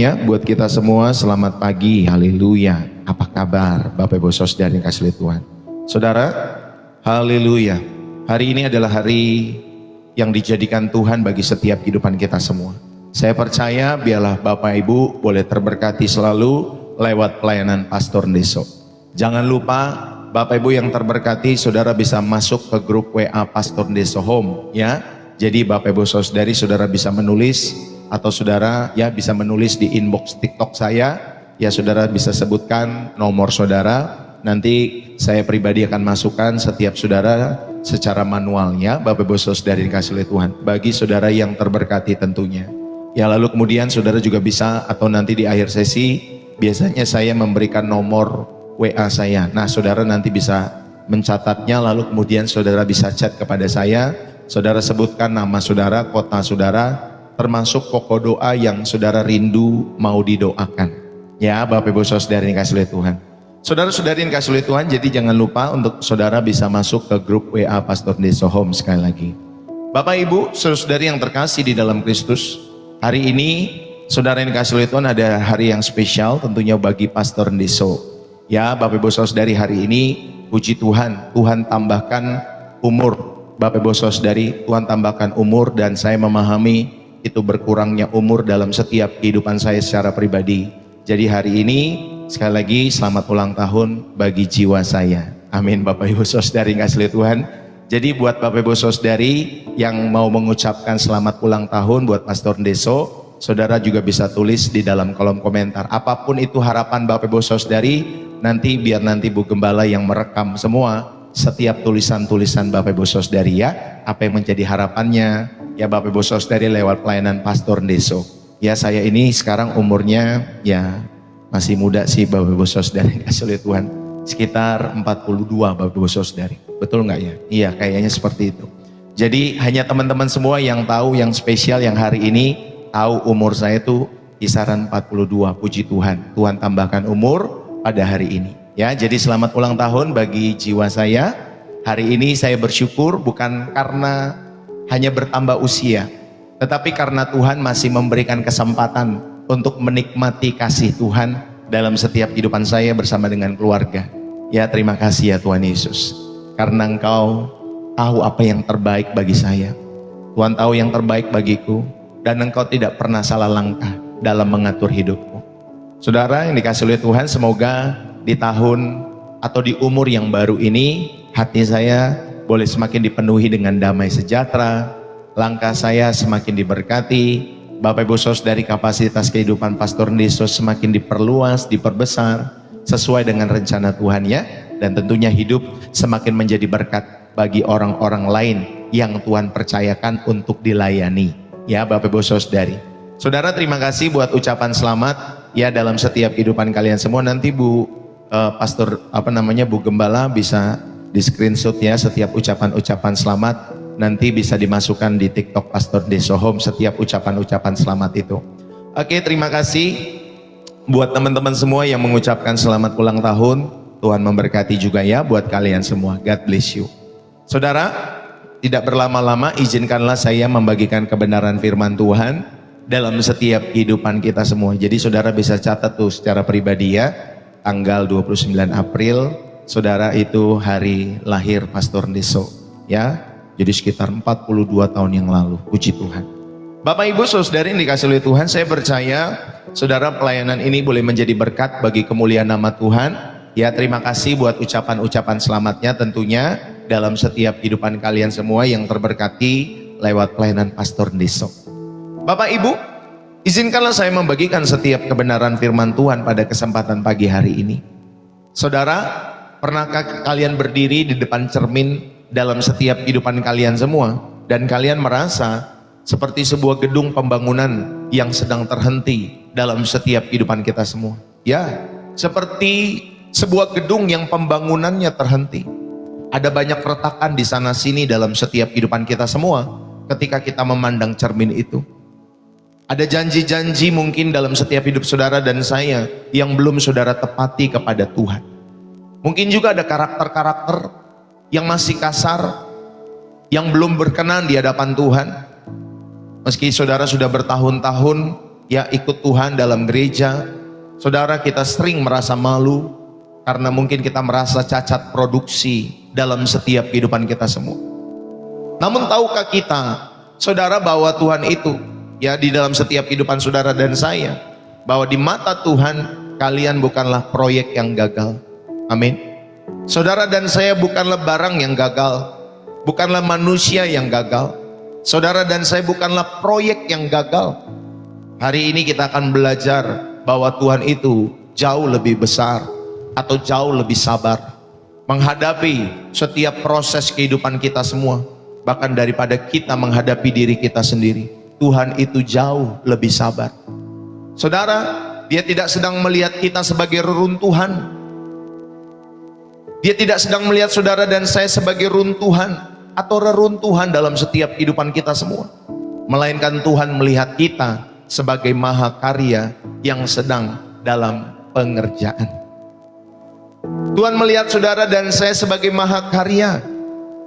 Ya, buat kita semua selamat pagi, haleluya. Apa kabar Bapak Ibu Saudara yang kasih Tuhan? Saudara, haleluya. Hari ini adalah hari yang dijadikan Tuhan bagi setiap kehidupan kita semua. Saya percaya biarlah Bapak Ibu boleh terberkati selalu lewat pelayanan Pastor Ndeso. Jangan lupa Bapak Ibu yang terberkati, saudara bisa masuk ke grup WA Pastor Ndeso Home ya. Jadi Bapak Ibu Saudari, saudara bisa menulis atau saudara ya bisa menulis di inbox TikTok saya, ya saudara bisa sebutkan nomor saudara, nanti saya pribadi akan masukkan setiap saudara secara manual ya Bapak Ibu Saudari dikasih oleh Tuhan, bagi saudara yang terberkati tentunya. Ya lalu kemudian saudara juga bisa, atau nanti di akhir sesi biasanya saya memberikan nomor WA saya. Nah saudara nanti bisa mencatatnya, lalu kemudian saudara bisa chat kepada saya, saudara sebutkan nama saudara, kota saudara, termasuk pokok doa yang saudara rindu mau didoakan. Ya Bapak Ibu Saudara yang dikasih oleh Tuhan. Saudara-saudari yang dikasih oleh Tuhan, jadi jangan lupa untuk saudara bisa masuk ke grup WA Pastor Ndeso Home sekali lagi. Bapak Ibu Saudari yang terkasih di dalam Kristus, hari ini saudara yang dikasih oleh Tuhan ada hari yang spesial tentunya bagi Pastor Ndeso. Ya Bapak Ibu Saudari, hari ini puji Tuhan, Tuhan tambahkan umur Bapak Ibu Saudari, Tuhan tambahkan umur, dan saya memahami itu berkurangnya umur dalam setiap kehidupan saya secara pribadi. Jadi hari ini sekali lagi selamat ulang tahun bagi jiwa saya. Amin Bapak Ibu Saudari yang kasih Tuhan. Jadi buat Bapak Ibu Saudari yang mau mengucapkan selamat ulang tahun buat Pastor Ndeso, saudara juga bisa tulis di dalam kolom komentar. Apapun itu harapan Bapak Ibu Saudari, nanti biar nanti Bu Gembala yang merekam semua setiap tulisan-tulisan Bapak Ibu Saudari ya, apa yang menjadi harapannya ya Bapak Ibu Saudari lewat pelayanan Pastor Ndeso. Ya saya ini sekarang umurnya ya masih muda sih Bapak Ibu Saudari, kasih oleh Tuhan sekitar 42 Bapak Ibu Saudari, betul nggak ya? Iya kayaknya seperti itu. Jadi hanya teman-teman semua yang tahu, yang spesial, yang hari ini tahu umur saya itu kisaran 42. Puji Tuhan, Tuhan tambahkan umur pada hari ini. Ya, jadi selamat ulang tahun bagi jiwa saya. Hari ini saya bersyukur bukan karena hanya bertambah usia, tetapi karena Tuhan masih memberikan kesempatan untuk menikmati kasih Tuhan dalam setiap kehidupan saya bersama dengan keluarga. Ya, terima kasih ya Tuhan Yesus, karena Engkau tahu apa yang terbaik bagi saya. Tuhan tahu yang terbaik bagiku, dan Engkau tidak pernah salah langkah dalam mengatur hidupku. Saudara yang dikasih oleh Tuhan, semoga di tahun atau di umur yang baru ini hati saya boleh semakin dipenuhi dengan damai sejahtera, langkah saya semakin diberkati, Bapak Ibu Saudari kapasitas kehidupan Pastor Ndeso semakin diperluas, diperbesar sesuai dengan rencana Tuhan ya, dan tentunya hidup semakin menjadi berkat bagi orang-orang lain yang Tuhan percayakan untuk dilayani ya Bapak Ibu Saudari. Saudara, terima kasih buat ucapan selamat ya dalam setiap kehidupan kalian semua. Nanti Pastor Bu Gembala bisa di screenshot ya setiap ucapan-ucapan selamat, nanti bisa dimasukkan di TikTok Pastor Ndeso Home setiap ucapan-ucapan selamat itu. Oke, terima kasih buat teman-teman semua yang mengucapkan selamat ulang tahun. Tuhan memberkati juga ya buat kalian semua. God bless you. Saudara, tidak berlama-lama izinkanlah saya membagikan kebenaran firman Tuhan dalam setiap kehidupan kita semua. Jadi saudara bisa catat tuh secara pribadi ya, tanggal 29 April saudara itu hari lahir Pastor Ndeso ya. Jadi sekitar 42 tahun yang lalu. Puji Tuhan. Bapak Ibu Saudari yang dikasih oleh Tuhan, saya percaya saudara pelayanan ini boleh menjadi berkat bagi kemuliaan nama Tuhan. Ya, terima kasih buat ucapan-ucapan selamatnya tentunya dalam setiap kehidupan kalian semua yang terberkati lewat pelayanan Pastor Ndeso. Bapak Ibu, izinkanlah saya membagikan setiap kebenaran firman Tuhan pada kesempatan pagi hari ini. Saudara, pernahkah kalian berdiri di depan cermin dalam setiap kehidupan kalian semua dan kalian merasa seperti sebuah gedung pembangunan yang sedang terhenti dalam setiap kehidupan kita semua? Ya, seperti sebuah gedung yang pembangunannya terhenti. Ada banyak retakan di sana sini dalam setiap kehidupan kita semua ketika kita memandang cermin itu. Ada janji-janji mungkin dalam setiap hidup saudara dan saya yang belum saudara tepati kepada Tuhan. Mungkin juga ada karakter-karakter yang masih kasar, yang belum berkenan di hadapan Tuhan. Meski saudara sudah bertahun-tahun ya ikut Tuhan dalam gereja, saudara, kita sering merasa malu karena mungkin kita merasa cacat produksi dalam setiap kehidupan kita semua. Namun tahukah kita, saudara, bahwa Tuhan itu ya di dalam setiap kehidupan saudara dan saya, bahwa di mata Tuhan kalian bukanlah proyek yang gagal. Amin. Saudara dan saya bukanlah barang yang gagal, bukanlah manusia yang gagal. Saudara dan saya bukanlah proyek yang gagal. Hari ini kita akan belajar bahwa Tuhan itu jauh lebih besar atau jauh lebih sabar menghadapi setiap proses kehidupan kita semua, bahkan daripada kita menghadapi diri kita sendiri. Tuhan itu jauh lebih sabar. Saudara, Dia tidak sedang melihat kita sebagai reruntuhan. Dia tidak sedang melihat saudara dan saya sebagai runtuhan atau reruntuhan dalam setiap kehidupan kita semua, melainkan Tuhan melihat kita sebagai mahakarya yang sedang dalam pengerjaan. Tuhan melihat saudara dan saya sebagai mahakarya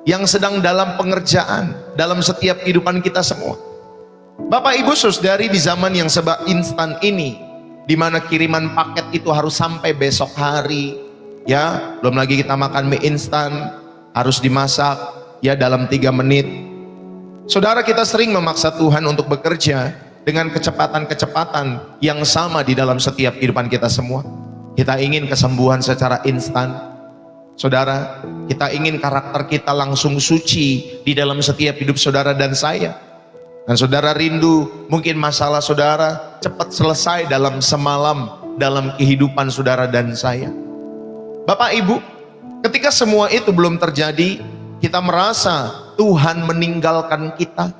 yang sedang dalam pengerjaan dalam setiap kehidupan kita semua. Bapak Ibu Saudari, di zaman yang serba instan ini, di mana kiriman paket itu harus sampai besok hari, ya, belum lagi kita makan mie instan harus dimasak ya dalam 3 menit. Saudara, kita sering memaksa Tuhan untuk bekerja dengan kecepatan-kecepatan yang sama di dalam setiap kehidupan kita semua. Kita ingin kesembuhan secara instan. Saudara, kita ingin karakter kita langsung suci di dalam setiap hidup saudara dan saya. Dan saudara rindu mungkin masalah saudara cepat selesai dalam semalam dalam kehidupan saudara dan saya. Bapak Ibu, ketika semua itu belum terjadi, kita merasa Tuhan meninggalkan kita.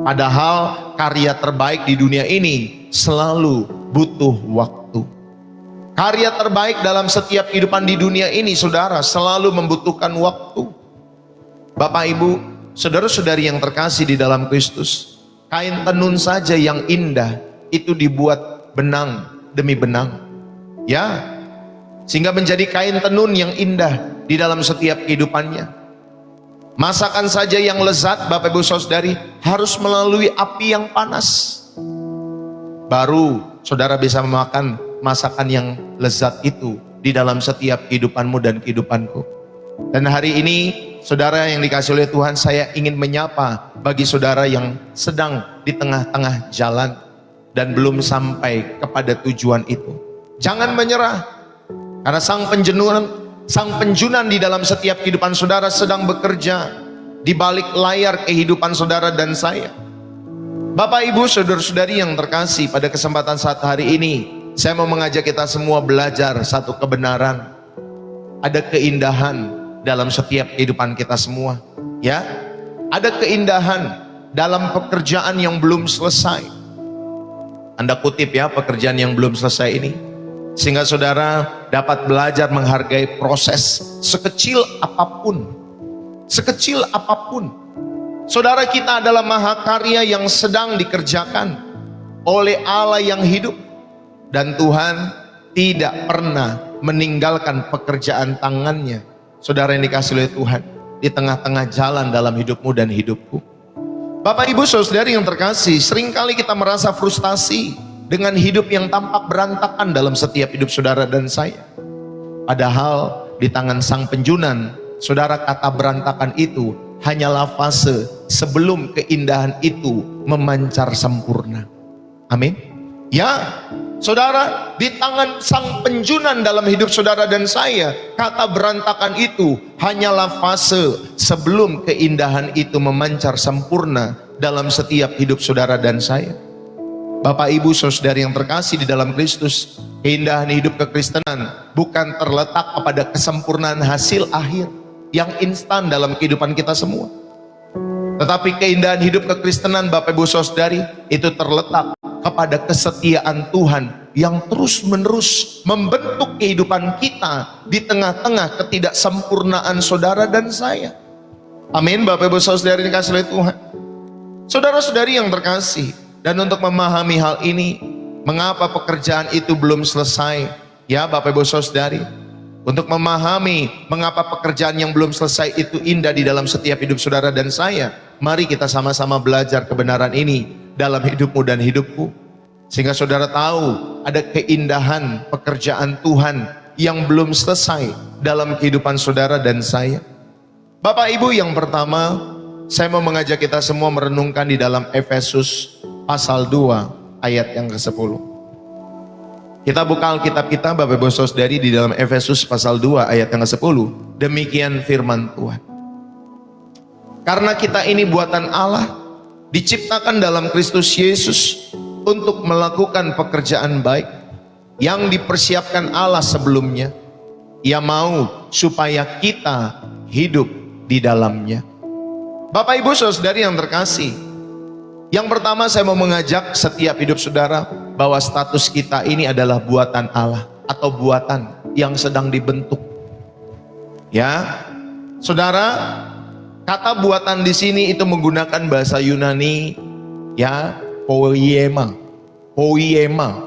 Padahal karya terbaik di dunia ini selalu butuh waktu. Karya terbaik dalam setiap kehidupan di dunia ini, saudara, selalu membutuhkan waktu. Bapak Ibu, saudara-saudari yang terkasih di dalam Kristus, kain tenun saja yang indah itu dibuat benang demi benang, ya, sehingga menjadi kain tenun yang indah di dalam setiap kehidupannya. Masakan saja yang lezat, Bapak Ibu Saudari, harus melalui api yang panas, baru saudara bisa memakan masakan yang lezat itu di dalam setiap kehidupanmu dan kehidupanku. Dan hari ini, saudara yang dikasih oleh Tuhan, saya ingin menyapa bagi saudara yang sedang di tengah-tengah jalan dan belum sampai kepada tujuan itu. Jangan menyerah, karena sang penjunan di dalam setiap kehidupan saudara sedang bekerja di balik layar kehidupan saudara dan saya. Bapak Ibu saudara-saudari yang terkasih, pada kesempatan saat hari ini saya mau mengajak kita semua belajar satu kebenaran. Ada keindahan dalam setiap kehidupan kita semua, ya. Ada keindahan dalam pekerjaan yang belum selesai. Anda kutip ya, pekerjaan yang belum selesai ini, sehingga saudara dapat belajar menghargai proses sekecil apapun. Sekecil apapun. Saudara, kita adalah mahakarya yang sedang dikerjakan oleh Allah yang hidup. Dan Tuhan tidak pernah meninggalkan pekerjaan tangannya. Saudara yang dikasih oleh Tuhan, di tengah-tengah jalan dalam hidupmu dan hidupku. Bapak Ibu Saudari yang terkasih, seringkali kita merasa frustasi dengan hidup yang tampak berantakan dalam setiap hidup saudara dan saya. Padahal di tangan sang penjunan, saudara, kata berantakan itu hanyalah fase sebelum keindahan itu memancar sempurna. Amin. Ya, saudara, di tangan sang penjunan dalam hidup saudara dan saya, kata berantakan itu hanyalah fase sebelum keindahan itu memancar sempurna dalam setiap hidup saudara dan saya. Bapak Ibu Saudari yang terkasih di dalam Kristus, keindahan hidup kekristenan bukan terletak pada kesempurnaan hasil akhir yang instan dalam kehidupan kita semua. Tetapi keindahan hidup kekristenan, Bapak Ibu Saudari, itu terletak kepada kesetiaan Tuhan yang terus-menerus membentuk kehidupan kita di tengah-tengah ketidaksempurnaan saudara dan saya. Amin. Bapak Ibu Saudari dikasih oleh Tuhan. Saudara-saudari yang terkasih, dan untuk memahami hal ini, mengapa pekerjaan itu belum selesai, ya Bapak Ibu Saudari, untuk memahami mengapa pekerjaan yang belum selesai itu indah di dalam setiap hidup saudara dan saya, mari kita sama-sama belajar kebenaran ini dalam hidupmu dan hidupku. Sehingga saudara tahu ada keindahan pekerjaan Tuhan yang belum selesai dalam kehidupan saudara dan saya. Bapak Ibu, yang pertama saya mau mengajak kita semua merenungkan di dalam Efesus pasal 2 ayat yang ke-10. Kita buka Alkitab kita Bapak Ibu Saudari di dalam Efesus pasal 2 ayat yang ke-10. Demikian firman Tuhan. Karena kita ini buatan Allah, diciptakan dalam Kristus Yesus untuk melakukan pekerjaan baik yang dipersiapkan Allah sebelumnya. Ia mau supaya kita hidup di dalamnya. Bapak Ibu Saudari yang terkasih, yang pertama saya mau mengajak setiap hidup saudara bahwa status kita ini adalah buatan Allah atau buatan yang sedang dibentuk. Ya, saudara, kata buatan di sini itu menggunakan bahasa Yunani, ya, poiema,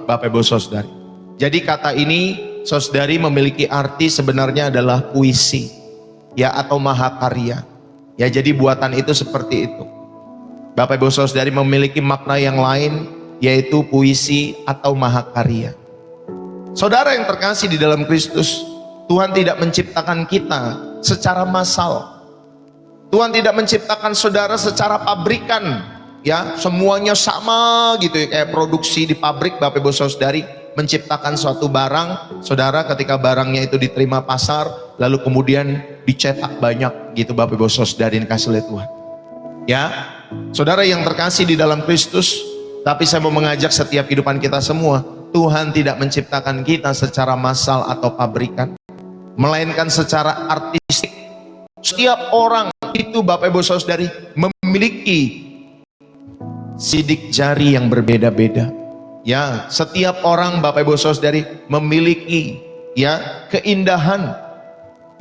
Bapak Ibu Saudari. Jadi kata ini, saudari, memiliki arti sebenarnya adalah puisi, ya, atau mahakarya. Ya, jadi buatan itu seperti itu. Bapak Ibu Saudari memiliki makna yang lain, yaitu puisi atau mahakarya. Saudara yang terkasih di dalam Kristus, Tuhan tidak menciptakan kita secara massal. Tuhan tidak menciptakan saudara secara pabrikan, ya, semuanya sama gitu ya, kayak produksi di pabrik. Bapak Ibu Saudari menciptakan suatu barang, saudara, ketika barangnya itu diterima pasar, lalu kemudian dicetak banyak gitu Bapak Ibu Saudari yang dikasih oleh Tuhan. Ya, saudara yang terkasih di dalam Kristus, tapi saya mau mengajak setiap kehidupan kita semua, Tuhan tidak menciptakan kita secara massal atau pabrikan, melainkan secara artistik. Setiap orang itu Bapak Ibu Saudari memiliki sidik jari yang berbeda-beda. Ya, setiap orang Bapak Ibu Saudari memiliki, ya, keindahan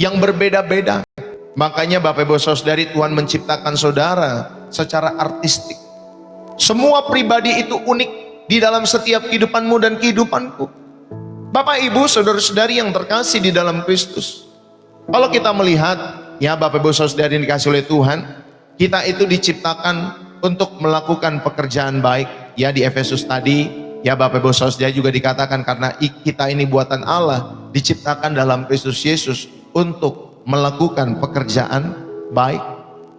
yang berbeda-beda. Makanya Bapak Ibu Saudari, Tuhan menciptakan saudara secara artistik. Semua pribadi itu unik di dalam setiap kehidupanmu dan kehidupanku. Bapak Ibu saudara-saudari yang terkasih di dalam Kristus, kalau kita melihat, ya, Bapak Ibu Saudari yang dikasih oleh Tuhan, kita itu diciptakan untuk melakukan pekerjaan baik. Ya, di Efesus tadi, ya, Bapak Ibu Saudari juga dikatakan karena kita ini buatan Allah, diciptakan dalam Kristus Yesus untuk melakukan pekerjaan baik.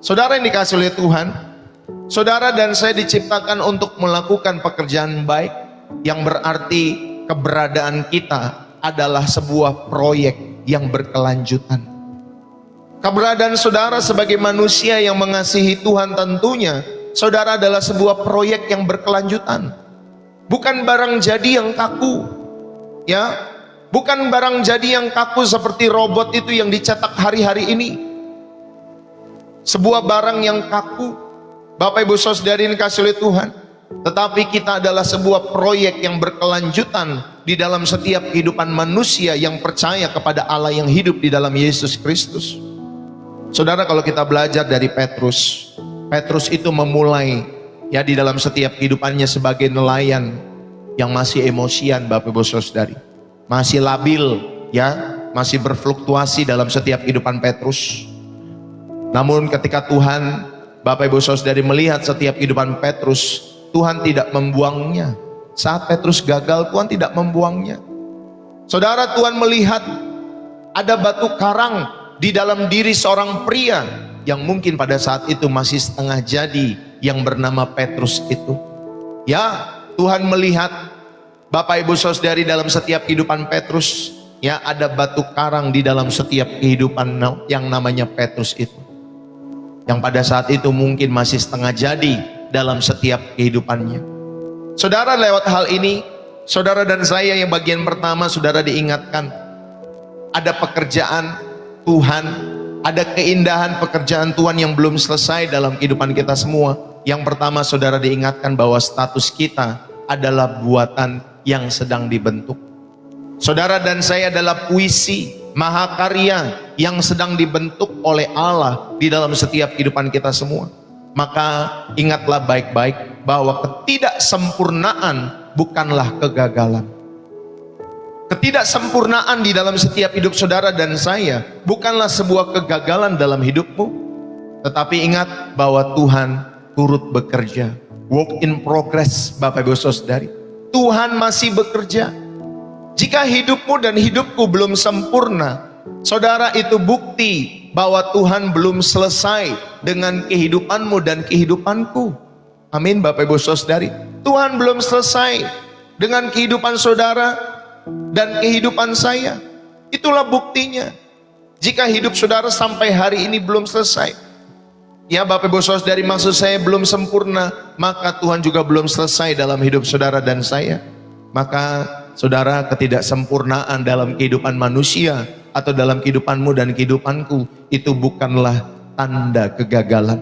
Saudara yang dikasih oleh Tuhan, saudara dan saya diciptakan untuk melakukan pekerjaan baik, yang berarti keberadaan kita adalah sebuah proyek yang berkelanjutan. Keberadaan saudara sebagai manusia yang mengasihi Tuhan, tentunya saudara adalah sebuah proyek yang berkelanjutan. Bukan barang jadi yang kaku, ya, bukan barang jadi yang kaku seperti robot itu yang dicetak hari-hari ini. Sebuah barang yang kaku, Bapak Ibu Saudari yang dikasih oleh Tuhan. Tetapi kita adalah sebuah proyek yang berkelanjutan di dalam setiap kehidupan manusia yang percaya kepada Allah yang hidup di dalam Yesus Kristus. Saudara, kalau kita belajar dari Petrus, Petrus itu memulai, ya, di dalam setiap kehidupannya sebagai nelayan yang masih emosian Bapak Ibu Saudari, masih labil, ya, masih berfluktuasi dalam setiap kehidupan Petrus. Namun ketika Tuhan, Bapak Ibu Saudari, melihat setiap kehidupan Petrus, Tuhan tidak membuangnya. Saat Petrus gagal, Tuhan tidak membuangnya. Saudara, Tuhan melihat ada batu karang di dalam diri seorang pria yang mungkin pada saat itu masih setengah jadi, yang bernama Petrus itu. Ya, Tuhan melihat Bapak Ibu Saudari dalam setiap kehidupan Petrus, ya, ada batu karang di dalam setiap kehidupan yang namanya Petrus itu, yang pada saat itu mungkin masih setengah jadi dalam setiap kehidupannya. Saudara, lewat hal ini, saudara dan saya yang bagian pertama, saudara diingatkan ada pekerjaan Tuhan, ada keindahan pekerjaan Tuhan yang belum selesai dalam kehidupan kita semua. Yang pertama, saudara diingatkan bahwa status kita adalah buatan yang sedang dibentuk. Saudara dan saya adalah puisi, mahakarya yang sedang dibentuk oleh Allah di dalam setiap kehidupan kita semua. Maka ingatlah baik-baik bahwa ketidaksempurnaan bukanlah kegagalan. Ketidaksempurnaan di dalam setiap hidup saudara dan saya bukanlah sebuah kegagalan dalam hidupmu. Tetapi ingat bahwa Tuhan turut bekerja. Work in progress, Bapak Ibu Saudari. Tuhan masih bekerja. Jika hidupmu dan hidupku belum sempurna, saudara, itu bukti bahwa Tuhan belum selesai dengan kehidupanmu dan kehidupanku. Amin, Bapak Ibu Saudari. Tuhan belum selesai dengan kehidupan saudara dan kehidupan saya. Itulah buktinya. Jika hidup saudara sampai hari ini belum selesai, ya Bapak Ibu Saudari, maksud saya belum sempurna, maka Tuhan juga belum selesai dalam hidup saudara dan saya. Maka saudara, ketidaksempurnaan dalam kehidupan manusia atau dalam kehidupanmu dan kehidupanku itu bukanlah tanda kegagalan.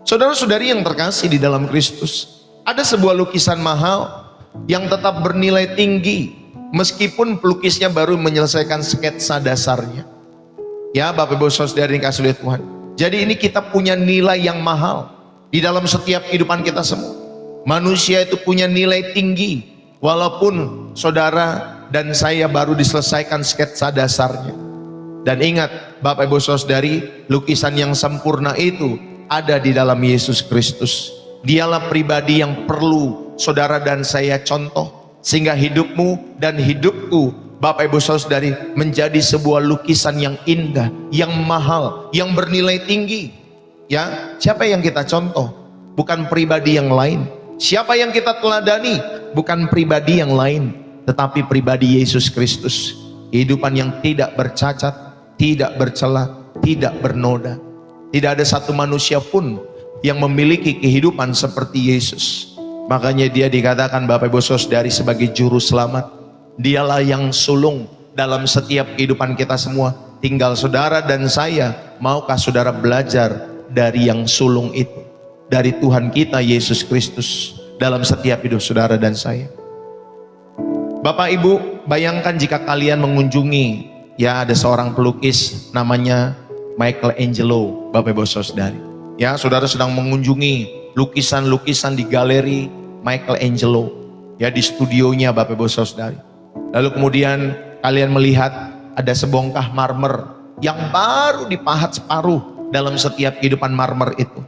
Saudara-saudari yang terkasih di dalam Kristus, ada sebuah lukisan mahal yang tetap bernilai tinggi meskipun pelukisnya baru menyelesaikan sketsa dasarnya. Ya Bapak Ibu Saudari yang kasih oleh Tuhan. Jadi ini kita punya nilai yang mahal di dalam setiap kehidupan kita semua. Manusia itu punya nilai tinggi walaupun saudara dan saya baru diselesaikan sketsa dasarnya. Dan ingat Bapak Ibu Saudari, lukisan yang sempurna itu ada di dalam Yesus Kristus. Dialah pribadi yang perlu saudara dan saya contoh, sehingga hidupmu dan hidupku, Bapak Ibu Saudari, menjadi sebuah lukisan yang indah, yang mahal, yang bernilai tinggi. Ya, siapa yang kita contoh? Bukan pribadi yang lain. Siapa yang kita teladani? Bukan pribadi yang lain, tetapi pribadi Yesus Kristus. Kehidupan yang tidak bercacat, tidak bercela, tidak bernoda. Tidak ada satu manusia pun yang memiliki kehidupan seperti Yesus. Makanya dia dikatakan Bapak Ibu Saudari sebagai juru selamat. Dialah yang sulung dalam setiap kehidupan kita semua. Tinggal saudara dan saya, maukah saudara belajar dari yang sulung itu, dari Tuhan kita Yesus Kristus dalam setiap hidup saudara dan saya. Bapak Ibu, bayangkan jika kalian mengunjungi, ya ada seorang pelukis namanya Michelangelo, Bapak Ibu Saudari. Ya, saudara sedang mengunjungi lukisan-lukisan di galeri Michelangelo, ya di studionya Bapak Ibu Saudari. Lalu kemudian kalian melihat ada sebongkah marmer yang baru dipahat separuh dalam setiap kehidupan marmer itu.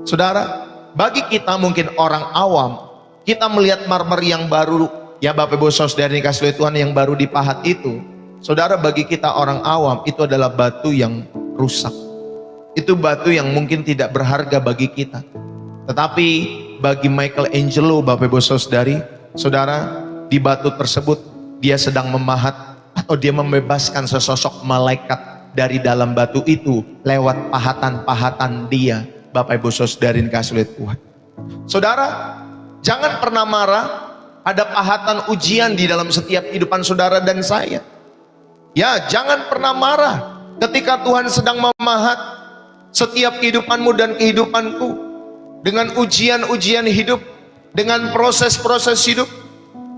Saudara, bagi kita mungkin orang awam, kita melihat marmer yang baru, ya Bapak Ibu Saudari kasih Tuhan, yang baru dipahat itu, saudara, bagi kita orang awam itu adalah batu yang rusak. Itu batu yang mungkin tidak berharga bagi kita. Tetapi bagi Michelangelo, Bapak Ibu Saudari, saudara, di batu tersebut dia sedang memahat atau dia membebaskan sesosok malaikat dari dalam batu itu lewat pahatan-pahatan dia. Bapak Ibu Saudari kasih oleh Tuhan. Saudara, jangan pernah marah. Ada pahatan ujian di dalam setiap kehidupan saudara dan saya. Ya, jangan pernah marah ketika Tuhan sedang memahat setiap kehidupanmu dan kehidupanku dengan ujian-ujian hidup, dengan proses-proses hidup.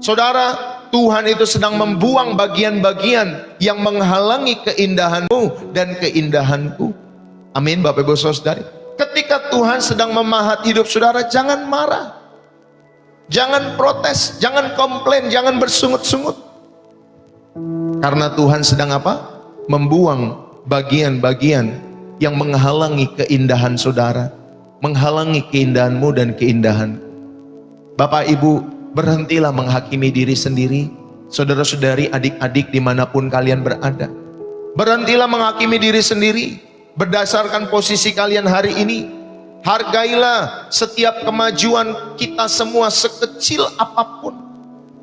Saudara, Tuhan itu sedang membuang bagian-bagian yang menghalangi keindahanmu dan keindahanku. Amin, Bapak Ibu Saudari. Ketika Tuhan sedang memahat hidup saudara, jangan marah, jangan protes, jangan komplain, jangan bersungut-sungut. Karena Tuhan sedang apa? Membuang bagian-bagian yang menghalangi keindahan saudara, menghalangi keindahanmu dan keindahan. Bapak Ibu, berhentilah menghakimi diri sendiri. Saudara-saudari, adik-adik dimanapun kalian berada, berhentilah menghakimi diri sendiri berdasarkan posisi kalian hari ini. Hargailah setiap kemajuan kita semua sekecil apapun.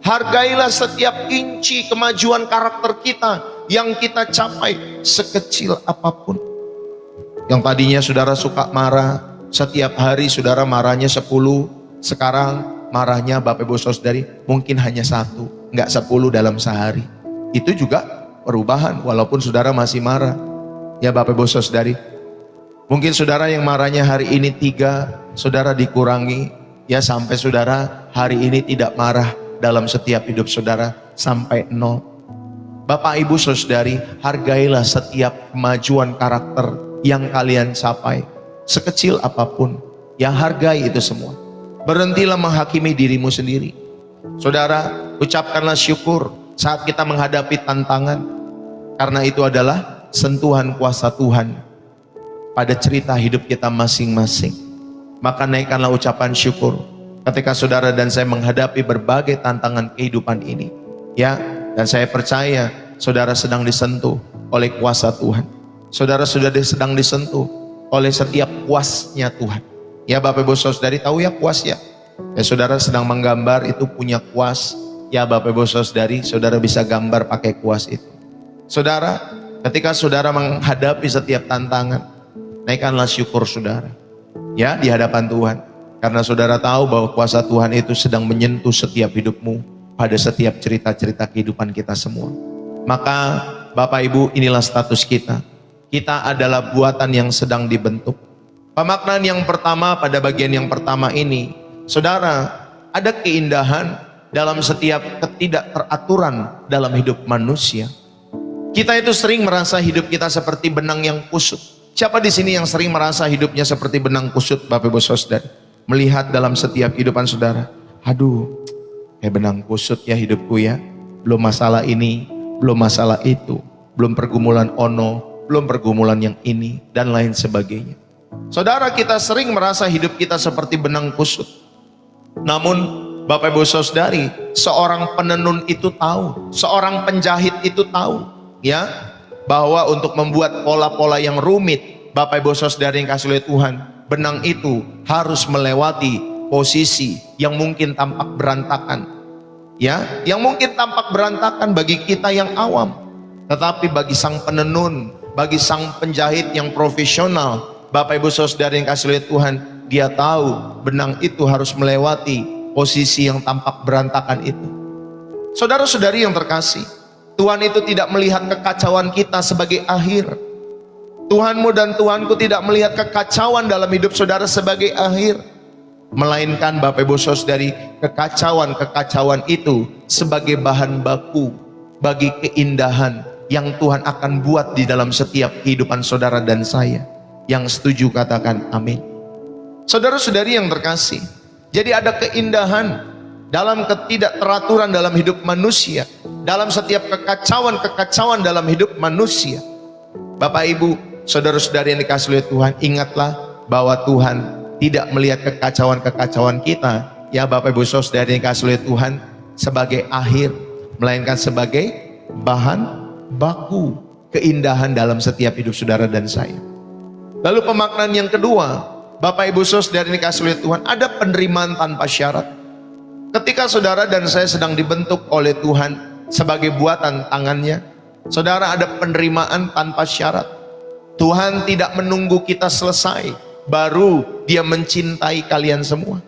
Hargailah setiap inci kemajuan karakter kita yang kita capai sekecil apapun. Yang tadinya saudara suka marah, setiap hari saudara marahnya 10, sekarang marahnya Bapak Ibu Saudari mungkin hanya 1, enggak 10 dalam sehari. Itu juga perubahan walaupun saudara masih marah. Ya Bapak Ibu Saudari, mungkin saudara yang marahnya hari ini 3, saudara dikurangi ya sampai saudara hari ini tidak marah dalam setiap hidup saudara sampai 0. Bapak Ibu Saudari, hargailah setiap kemajuan karakter yang kalian capai sekecil apapun. Ya, hargai itu semua. Berhentilah menghakimi dirimu sendiri. Saudara, ucapkanlah syukur saat kita menghadapi tantangan, karena itu adalah sentuhan kuasa Tuhan pada cerita hidup kita masing-masing. Maka naikkanlah ucapan syukur. ketika saudara dan saya menghadapi berbagai tantangan kehidupan ini, ya, dan saya percaya saudara sedang disentuh oleh kuasa Tuhan. Saudara sudah sedang disentuh oleh setiap kuasnya Tuhan. Ya Bapak Ibu Saudari, tahu ya kuas ya? Ya saudara sedang menggambar itu punya kuas. Ya Bapak Ibu Saudari, saudara bisa gambar pakai kuas itu. Saudara, ketika saudara menghadapi setiap tantangan, naikkanlah syukur saudara, ya, di hadapan Tuhan. Karena saudara tahu bahwa kuasa Tuhan itu sedang menyentuh setiap hidupmu pada setiap cerita-cerita kehidupan kita semua. Maka Bapak Ibu, inilah status kita. Kita adalah buatan yang sedang dibentuk. Pemaknaan yang pertama pada bagian yang pertama ini, saudara, ada keindahan dalam setiap ketidakteraturan dalam hidup manusia. Kita itu sering merasa hidup kita seperti benang yang kusut. Siapa di sini yang sering merasa hidupnya seperti benang kusut, Bapak Ibu Saudara? Melihat dalam setiap kehidupan saudara, aduh, kayak benang kusut ya hidupku ya. Belum masalah ini, belum masalah itu, belum pergumulan ono, belum pergumulan yang ini, dan lain sebagainya. Saudara, kita sering merasa hidup kita seperti benang kusut. Namun, Bapak Ibu Saudari, seorang penenun itu tahu, seorang penjahit itu tahu, ya, bahwa untuk membuat pola-pola yang rumit, Bapak Ibu Saudari yang kasih oleh Tuhan, benang itu harus melewati posisi yang mungkin tampak berantakan, ya, yang mungkin tampak berantakan bagi kita yang awam. Tetapi bagi sang penenun, bagi sang penjahit yang profesional, Bapak Ibu Saudari yang kasih oleh Tuhan, dia tahu benang itu harus melewati posisi yang tampak berantakan itu. Saudara-saudari yang terkasih, Tuhan itu tidak melihat kekacauan kita sebagai akhir. Tuhanmu dan Tuhanku tidak melihat kekacauan dalam hidup saudara sebagai akhir, melainkan Bapak Ibu Saudari, kekacauan-kekacauan itu sebagai bahan baku bagi keindahan yang Tuhan akan buat di dalam setiap kehidupan saudara dan saya. Yang setuju katakan amin. Saudara-saudari yang terkasih, jadi ada keindahan dalam ketidakteraturan dalam hidup manusia, dalam setiap kekacauan-kekacauan dalam hidup manusia. Bapak Ibu, saudara-saudari yang dikasih oleh Tuhan, ingatlah bahwa Tuhan tidak melihat kekacauan-kekacauan kita, ya Bapak Ibu saudari yang dikasih oleh Tuhan, sebagai akhir, melainkan sebagai bahan baku keindahan dalam setiap hidup saudara dan saya. Lalu pemaknaan yang kedua, Bapak Ibu saudari yang dikasih oleh Tuhan, ada penerimaan tanpa syarat. Ketika saudara dan saya sedang dibentuk oleh Tuhan sebagai buatan tangannya, saudara, ada penerimaan tanpa syarat. Tuhan tidak menunggu kita selesai baru dia mencintai kalian semua.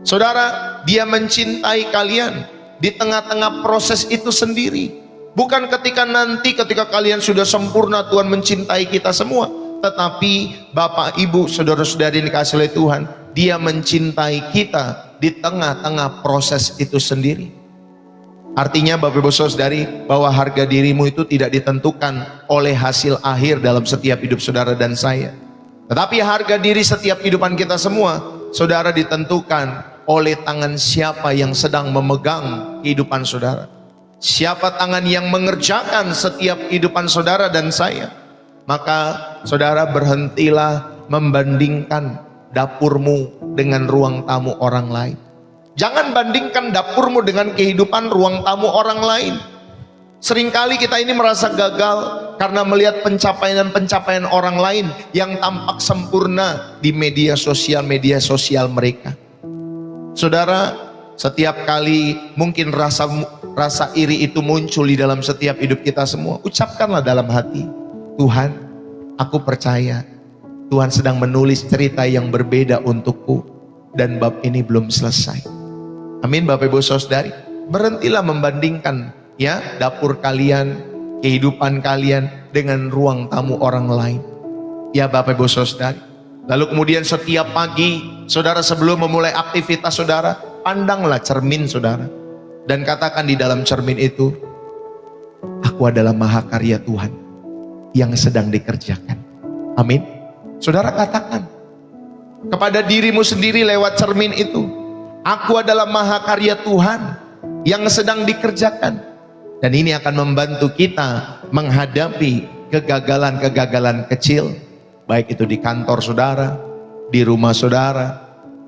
Saudara, dia mencintai kalian di tengah-tengah proses itu sendiri. Bukan ketika kalian sudah sempurna Tuhan mencintai kita semua, tetapi Bapak Ibu saudara-saudari yang dikasih oleh Tuhan, dia mencintai kita di tengah-tengah proses itu sendiri. Artinya Bapak Ibu saudari, bahwa harga dirimu itu tidak ditentukan oleh hasil akhir dalam setiap hidup saudara dan saya, tetapi harga diri setiap kehidupan kita semua, saudara, ditentukan oleh tangan siapa yang sedang memegang kehidupan saudara. Siapa tangan yang mengerjakan setiap kehidupan saudara dan saya. Maka saudara, berhentilah membandingkan dapurmu dengan ruang tamu orang lain. Jangan bandingkan dapurmu dengan kehidupan ruang tamu orang lain. Seringkali kita ini merasa gagal karena melihat pencapaian-pencapaian orang lain yang tampak sempurna di media sosial mereka. Saudara, setiap kali mungkin rasa iri itu muncul di dalam setiap hidup kita semua, ucapkanlah dalam hati, Tuhan, aku percaya Tuhan sedang menulis cerita yang berbeda untukku, dan bab ini belum selesai. Amin Bapak Ibu saudari. Berhentilah membandingkan, ya, dapur kalian, kehidupan kalian dengan ruang tamu orang lain, ya Bapak Ibu saudari. Lalu kemudian setiap pagi saudara sebelum memulai aktivitas saudara, pandanglah cermin saudara, dan katakan di dalam cermin itu, aku adalah mahakarya Tuhan yang sedang dikerjakan. Amin. Saudara katakan kepada dirimu sendiri lewat cermin itu, aku adalah mahakarya Tuhan yang sedang dikerjakan. Dan ini akan membantu kita menghadapi kegagalan-kegagalan kecil, baik itu di kantor saudara, di rumah saudara,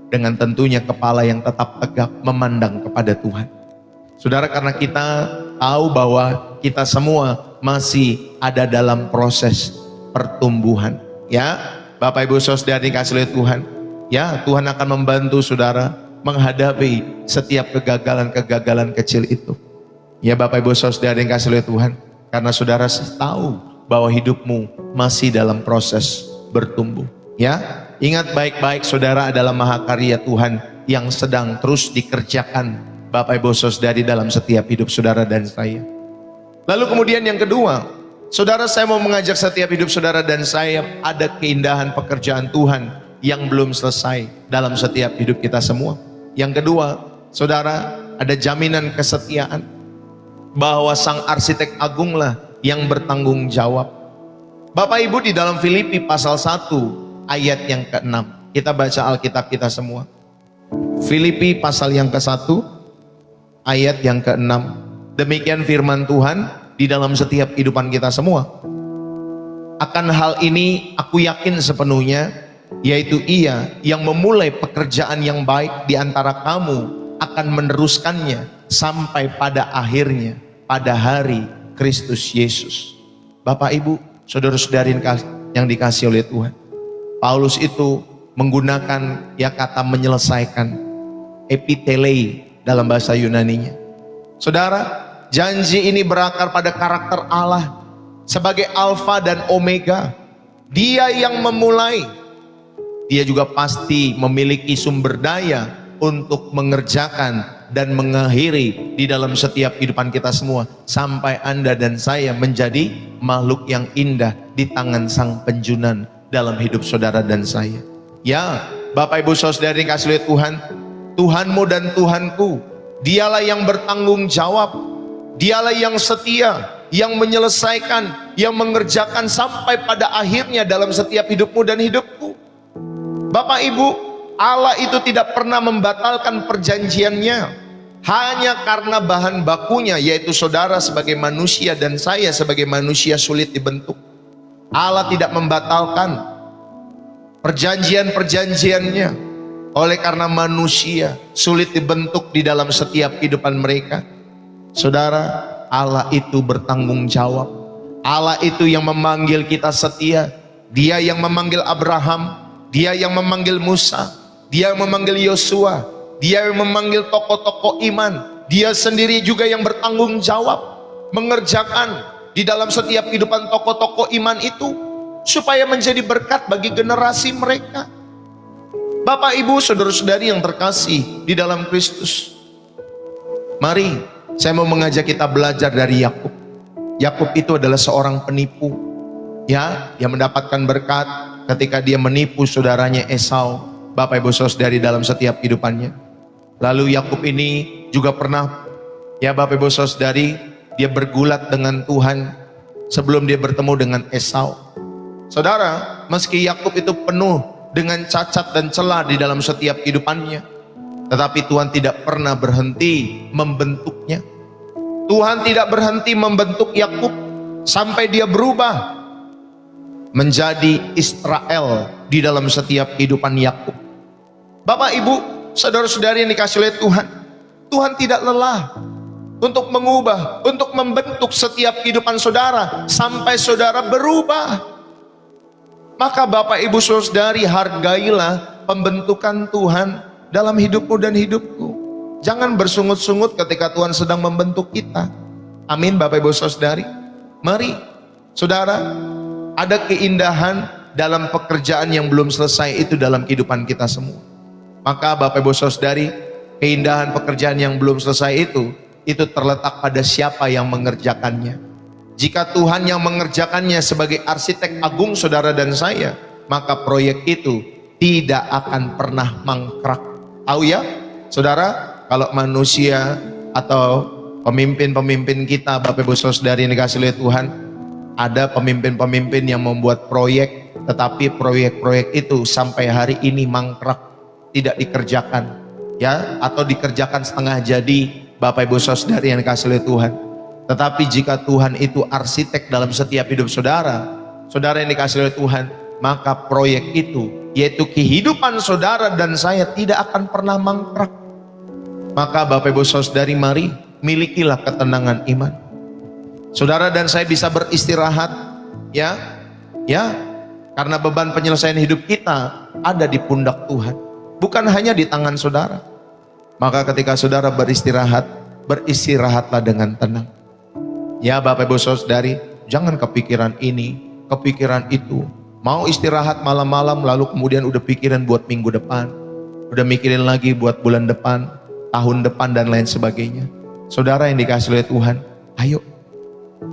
dengan tentunya kepala yang tetap tegak memandang kepada Tuhan. Saudara, karena kita tahu bahwa kita semua masih ada dalam proses pertumbuhan, ya Bapak Ibu Saudara dikasih oleh Tuhan, ya Tuhan akan membantu saudara menghadapi setiap kegagalan-kegagalan kecil itu. Ya Bapak Ibu Saudara dikasih oleh Tuhan, karena saudara tahu bahwa hidupmu masih dalam proses bertumbuh. Ya, ingat baik-baik, saudara adalah mahakarya Tuhan yang sedang terus dikerjakan Bapak Ibu Saudari dalam setiap hidup saudara dan saya. Lalu kemudian yang kedua, saudara, saya mau mengajak setiap hidup saudara dan saya ada keindahan pekerjaan Tuhan yang belum selesai dalam setiap hidup kita semua. Yang kedua, saudara, ada jaminan kesetiaan bahwa Sang Arsitek Agunglah yang bertanggung jawab. Bapak Ibu, di dalam Filipi pasal 1 ayat yang ke-6, kita baca Alkitab kita semua. Filipi pasal yang ke-1 ayat yang ke-6. Demikian firman Tuhan di dalam setiap kehidupan kita semua. Akan hal ini aku yakin sepenuhnya, yaitu Ia yang memulai pekerjaan yang baik di antara kamu akan meneruskannya sampai pada akhirnya pada hari Kristus Yesus. Bapak Ibu, saudara-saudari yang dikasih oleh Tuhan, Paulus itu menggunakan ya kata menyelesaikan, epitelei dalam bahasa Yunaninya. Saudara, janji ini berakar pada karakter Allah sebagai Alfa dan Omega. Dia yang memulai, Dia juga pasti memiliki sumber daya untuk mengerjakan dan mengakhiri di dalam setiap kehidupan kita semua, sampai Anda dan saya menjadi makhluk yang indah di tangan Sang Penjunan dalam hidup saudara dan saya. Ya, Bapak Ibu Saudara yang kasih oleh Tuhan, Tuhanmu dan Tuhanku, Dialah yang bertanggung jawab, Dialah yang setia, yang menyelesaikan, yang mengerjakan sampai pada akhirnya dalam setiap hidupmu dan hidupku. Bapak Ibu, Allah itu tidak pernah membatalkan perjanjiannya hanya karena bahan bakunya, yaitu saudara sebagai manusia dan saya sebagai manusia sulit dibentuk. Allah tidak membatalkan perjanjian-perjanjiannya oleh karena manusia sulit dibentuk di dalam setiap kehidupan mereka. Saudara, Allah itu bertanggung jawab. Allah itu yang memanggil kita setia. Dia yang memanggil Abraham, Dia yang memanggil Musa, Dia yang memanggil Yosua, Dia yang memanggil tokoh-tokoh iman. Dia sendiri juga yang bertanggung jawab mengerjakan di dalam setiap kehidupan tokoh-tokoh iman itu supaya menjadi berkat bagi generasi mereka. Bapak Ibu saudara-saudari yang terkasih di dalam Kristus, mari saya mau mengajak kita belajar dari Yakub. Yakub itu adalah seorang penipu, ya, yang mendapatkan berkat ketika dia menipu saudaranya Esau. Bapak Ibu saudari dalam setiap kehidupannya. Lalu Yakub ini juga pernah, ya Bapak Ibu saudari, dia bergulat dengan Tuhan sebelum dia bertemu dengan Esau. Saudara, meski Yakub itu penuh dengan cacat dan celah di dalam setiap kehidupannya, tetapi Tuhan tidak pernah berhenti membentuknya. Tuhan tidak berhenti membentuk Yakub sampai dia berubah menjadi Israel di dalam setiap kehidupan Yakub. Bapak Ibu, saudara-saudari yang dikasih oleh Tuhan, Tuhan tidak lelah untuk mengubah, untuk membentuk setiap kehidupan saudara sampai saudara berubah. Maka Bapak Ibu saudari, hargailah pembentukan Tuhan dalam hidupmu dan hidupku. Jangan bersungut-sungut ketika Tuhan sedang membentuk kita. Amin Bapak Ibu saudari. Mari saudara, ada keindahan dalam pekerjaan yang belum selesai itu dalam kehidupan kita semua. Maka Bapak Ibu saudari, keindahan pekerjaan yang belum selesai itu terletak pada siapa yang mengerjakannya. Jika Tuhan yang mengerjakannya sebagai arsitek agung saudara dan saya, maka proyek itu tidak akan pernah mangkrak. Tahu ya saudara, kalau manusia atau pemimpin-pemimpin kita, Bapak Ibu saudari yang dikasih oleh Tuhan, ada pemimpin-pemimpin yang membuat proyek, tetapi proyek-proyek itu sampai hari ini mangkrak, tidak dikerjakan, ya, atau dikerjakan setengah jadi, Bapak Ibu saudari yang dikasih oleh Tuhan. Tetapi jika Tuhan itu arsitek dalam setiap hidup saudara, saudara yang dikasih oleh Tuhan, maka proyek itu yaitu kehidupan saudara dan saya tidak akan pernah mangkrak. Maka Bapak Ibu Saudari, mari milikilah ketenangan iman. Saudara dan saya bisa beristirahat, ya, karena beban penyelesaian hidup kita ada di pundak Tuhan, bukan hanya di tangan saudara. Maka ketika saudara beristirahat, beristirahatlah dengan tenang. Ya Bapak Ibu Saudari, jangan kepikiran ini, kepikiran itu. Mau istirahat malam-malam lalu kemudian udah pikiran buat minggu depan, udah mikirin lagi buat bulan depan, tahun depan dan lain sebagainya. Saudara yang dikasihi oleh Tuhan, ayo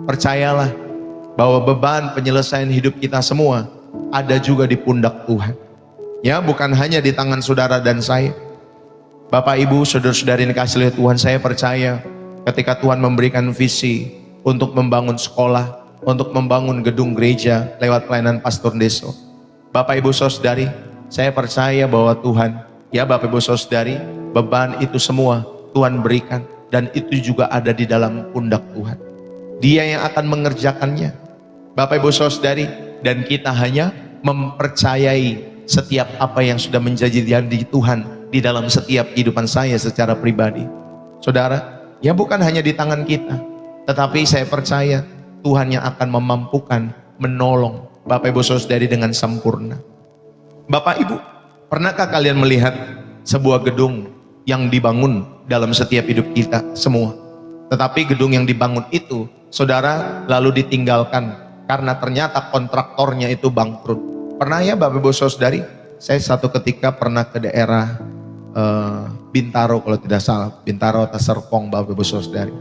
percayalah bahwa beban penyelesaian hidup kita semua ada juga di pundak Tuhan. Ya, bukan hanya di tangan saudara dan saya. Bapak Ibu, saudara-saudari yang dikasihi oleh Tuhan, saya percaya ketika Tuhan memberikan visi untuk membangun sekolah, untuk membangun gedung gereja lewat pelayanan Pastor Deso. Bapak Ibu Saudari, saya percaya bahwa Tuhan, ya Bapak Ibu Saudari, beban itu semua Tuhan berikan dan itu juga ada di dalam pundak Tuhan. Dia yang akan mengerjakannya. Bapak Ibu Saudari, dan kita hanya mempercayai setiap apa yang sudah menjadi janji Tuhan di dalam setiap kehidupan saya secara pribadi. Saudara, ya bukan hanya di tangan kita, tetapi saya percaya Tuhan yang akan memampukan menolong Bapak Ibu Saudari dengan sempurna. Bapak Ibu, pernahkah kalian melihat sebuah gedung yang dibangun dalam setiap hidup kita semua? Tetapi gedung yang dibangun itu, saudara, lalu ditinggalkan karena ternyata kontraktornya itu bangkrut. Pernah ya Bapak Ibu Saudari? Saya satu ketika pernah ke daerah Bintaro kalau tidak salah, Bintaro atau Serpong Bapak Ibu Saudari.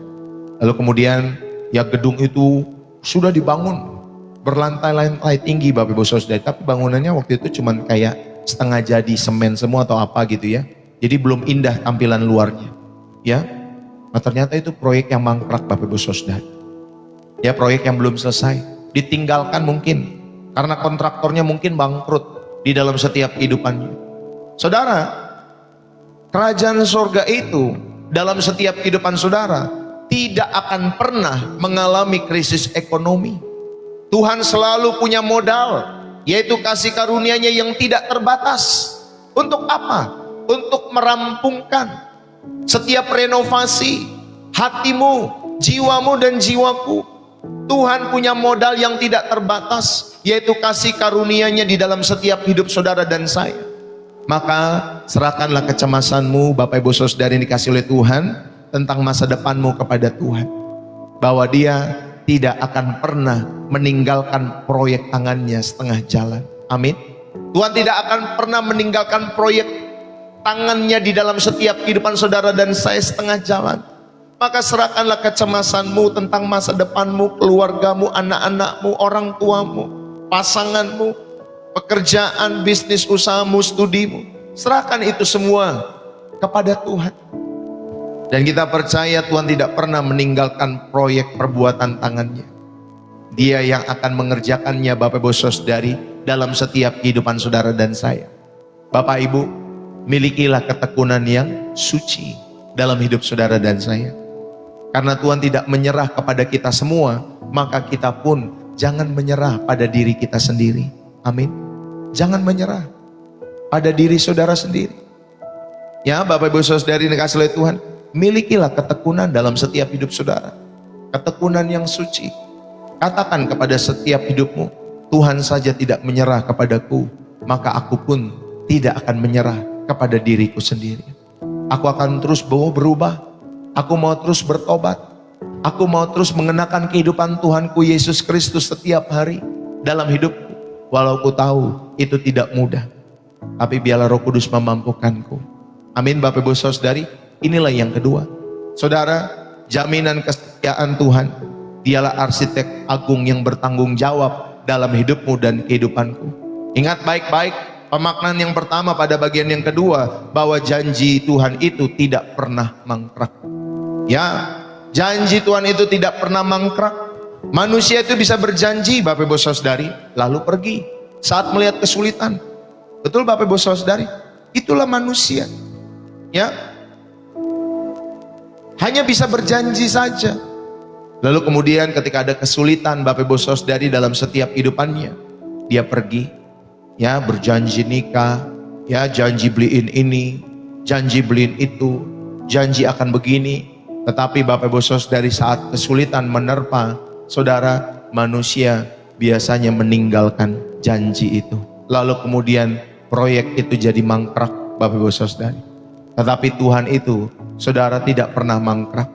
Lalu kemudian ya gedung itu sudah dibangun berlantai-lantai tinggi Bapak Ibu Saudari, tapi bangunannya waktu itu cuman kayak setengah jadi semen semua atau apa gitu ya. Jadi belum indah tampilan luarnya. Ya. Nah, ternyata itu proyek yang mangkrak Bapak Ibu Saudari. Ya, proyek yang belum selesai, ditinggalkan mungkin karena kontraktornya mungkin bangkrut di dalam setiap kehidupannya. Saudara, kerajaan surga itu dalam setiap kehidupan saudara tidak akan pernah mengalami krisis ekonomi. Tuhan selalu punya modal, yaitu kasih karunia-Nya yang tidak terbatas. Untuk apa? Untuk merampungkan setiap renovasi hatimu, jiwamu dan jiwaku. Tuhan punya modal yang tidak terbatas, yaitu kasih karunia-Nya di dalam setiap hidup saudara dan saya. Maka serahkanlah kecemasanmu Bapak Ibu Saudari yang dikasihi oleh Tuhan tentang masa depanmu kepada Tuhan, bahwa Dia tidak akan pernah meninggalkan proyek tangannya setengah jalan. Amin. Tuhan tidak akan pernah meninggalkan proyek tangannya di dalam setiap kehidupan saudara dan saya setengah jalan. Maka serahkanlah kecemasanmu tentang masa depanmu, keluargamu, anak-anakmu, orang tuamu, pasanganmu, pekerjaan, bisnis, usahamu, studimu. Serahkan itu semua kepada Tuhan. Dan kita percaya Tuhan tidak pernah meninggalkan proyek perbuatan tangannya. Dia yang akan mengerjakannya Bapak Ibu Saudari dalam setiap kehidupan saudara dan saya. Bapak Ibu, milikilah ketekunan yang suci dalam hidup saudara dan saya. Karena Tuhan tidak menyerah kepada kita semua, maka kita pun jangan menyerah pada diri kita sendiri. Amin. Jangan menyerah pada diri saudara sendiri. Ya Bapak Ibu Saudari yang dikasihi oleh Tuhan, milikilah ketekunan dalam setiap hidup saudara. Ketekunan yang suci. Katakan kepada setiap hidupmu, Tuhan saja tidak menyerah kepadaku, maka aku pun tidak akan menyerah kepada diriku sendiri. Aku akan terus berubah. Aku mau terus bertobat. Aku mau terus mengenakan kehidupan Tuhanku Yesus Kristus setiap hari dalam hidupku. Walau ku tahu itu tidak mudah, tapi biarlah Roh Kudus memampukanku. Amin Bapak Ibu Saudari. Inilah yang kedua. Saudara, jaminan kesetiaan Tuhan. Dialah arsitek agung yang bertanggung jawab dalam hidupmu dan kehidupanku. Ingat baik-baik pemaknaan yang pertama pada bagian yang kedua, bahwa janji Tuhan itu tidak pernah mangkrak. Ya, janji Tuhan itu tidak pernah mangkrak. Manusia itu bisa berjanji Bapak Ibu Saudari, lalu pergi saat melihat kesulitan. Betul Bapak Ibu Saudari? Itulah manusia. Ya, hanya bisa berjanji saja. Lalu kemudian ketika ada kesulitan Bapak Ibu Saudari dalam setiap kehidupannya, dia pergi. ya berjanji nikah, ya janji beliin ini, janji beliin itu, janji akan begini. Tetapi Bapak Ibu Saudari, saat kesulitan menerpa saudara, manusia biasanya meninggalkan janji itu. Lalu kemudian proyek itu jadi mangkrak, Bapak Ibu Saudari. Tetapi Tuhan itu, saudara, tidak pernah mangkrak.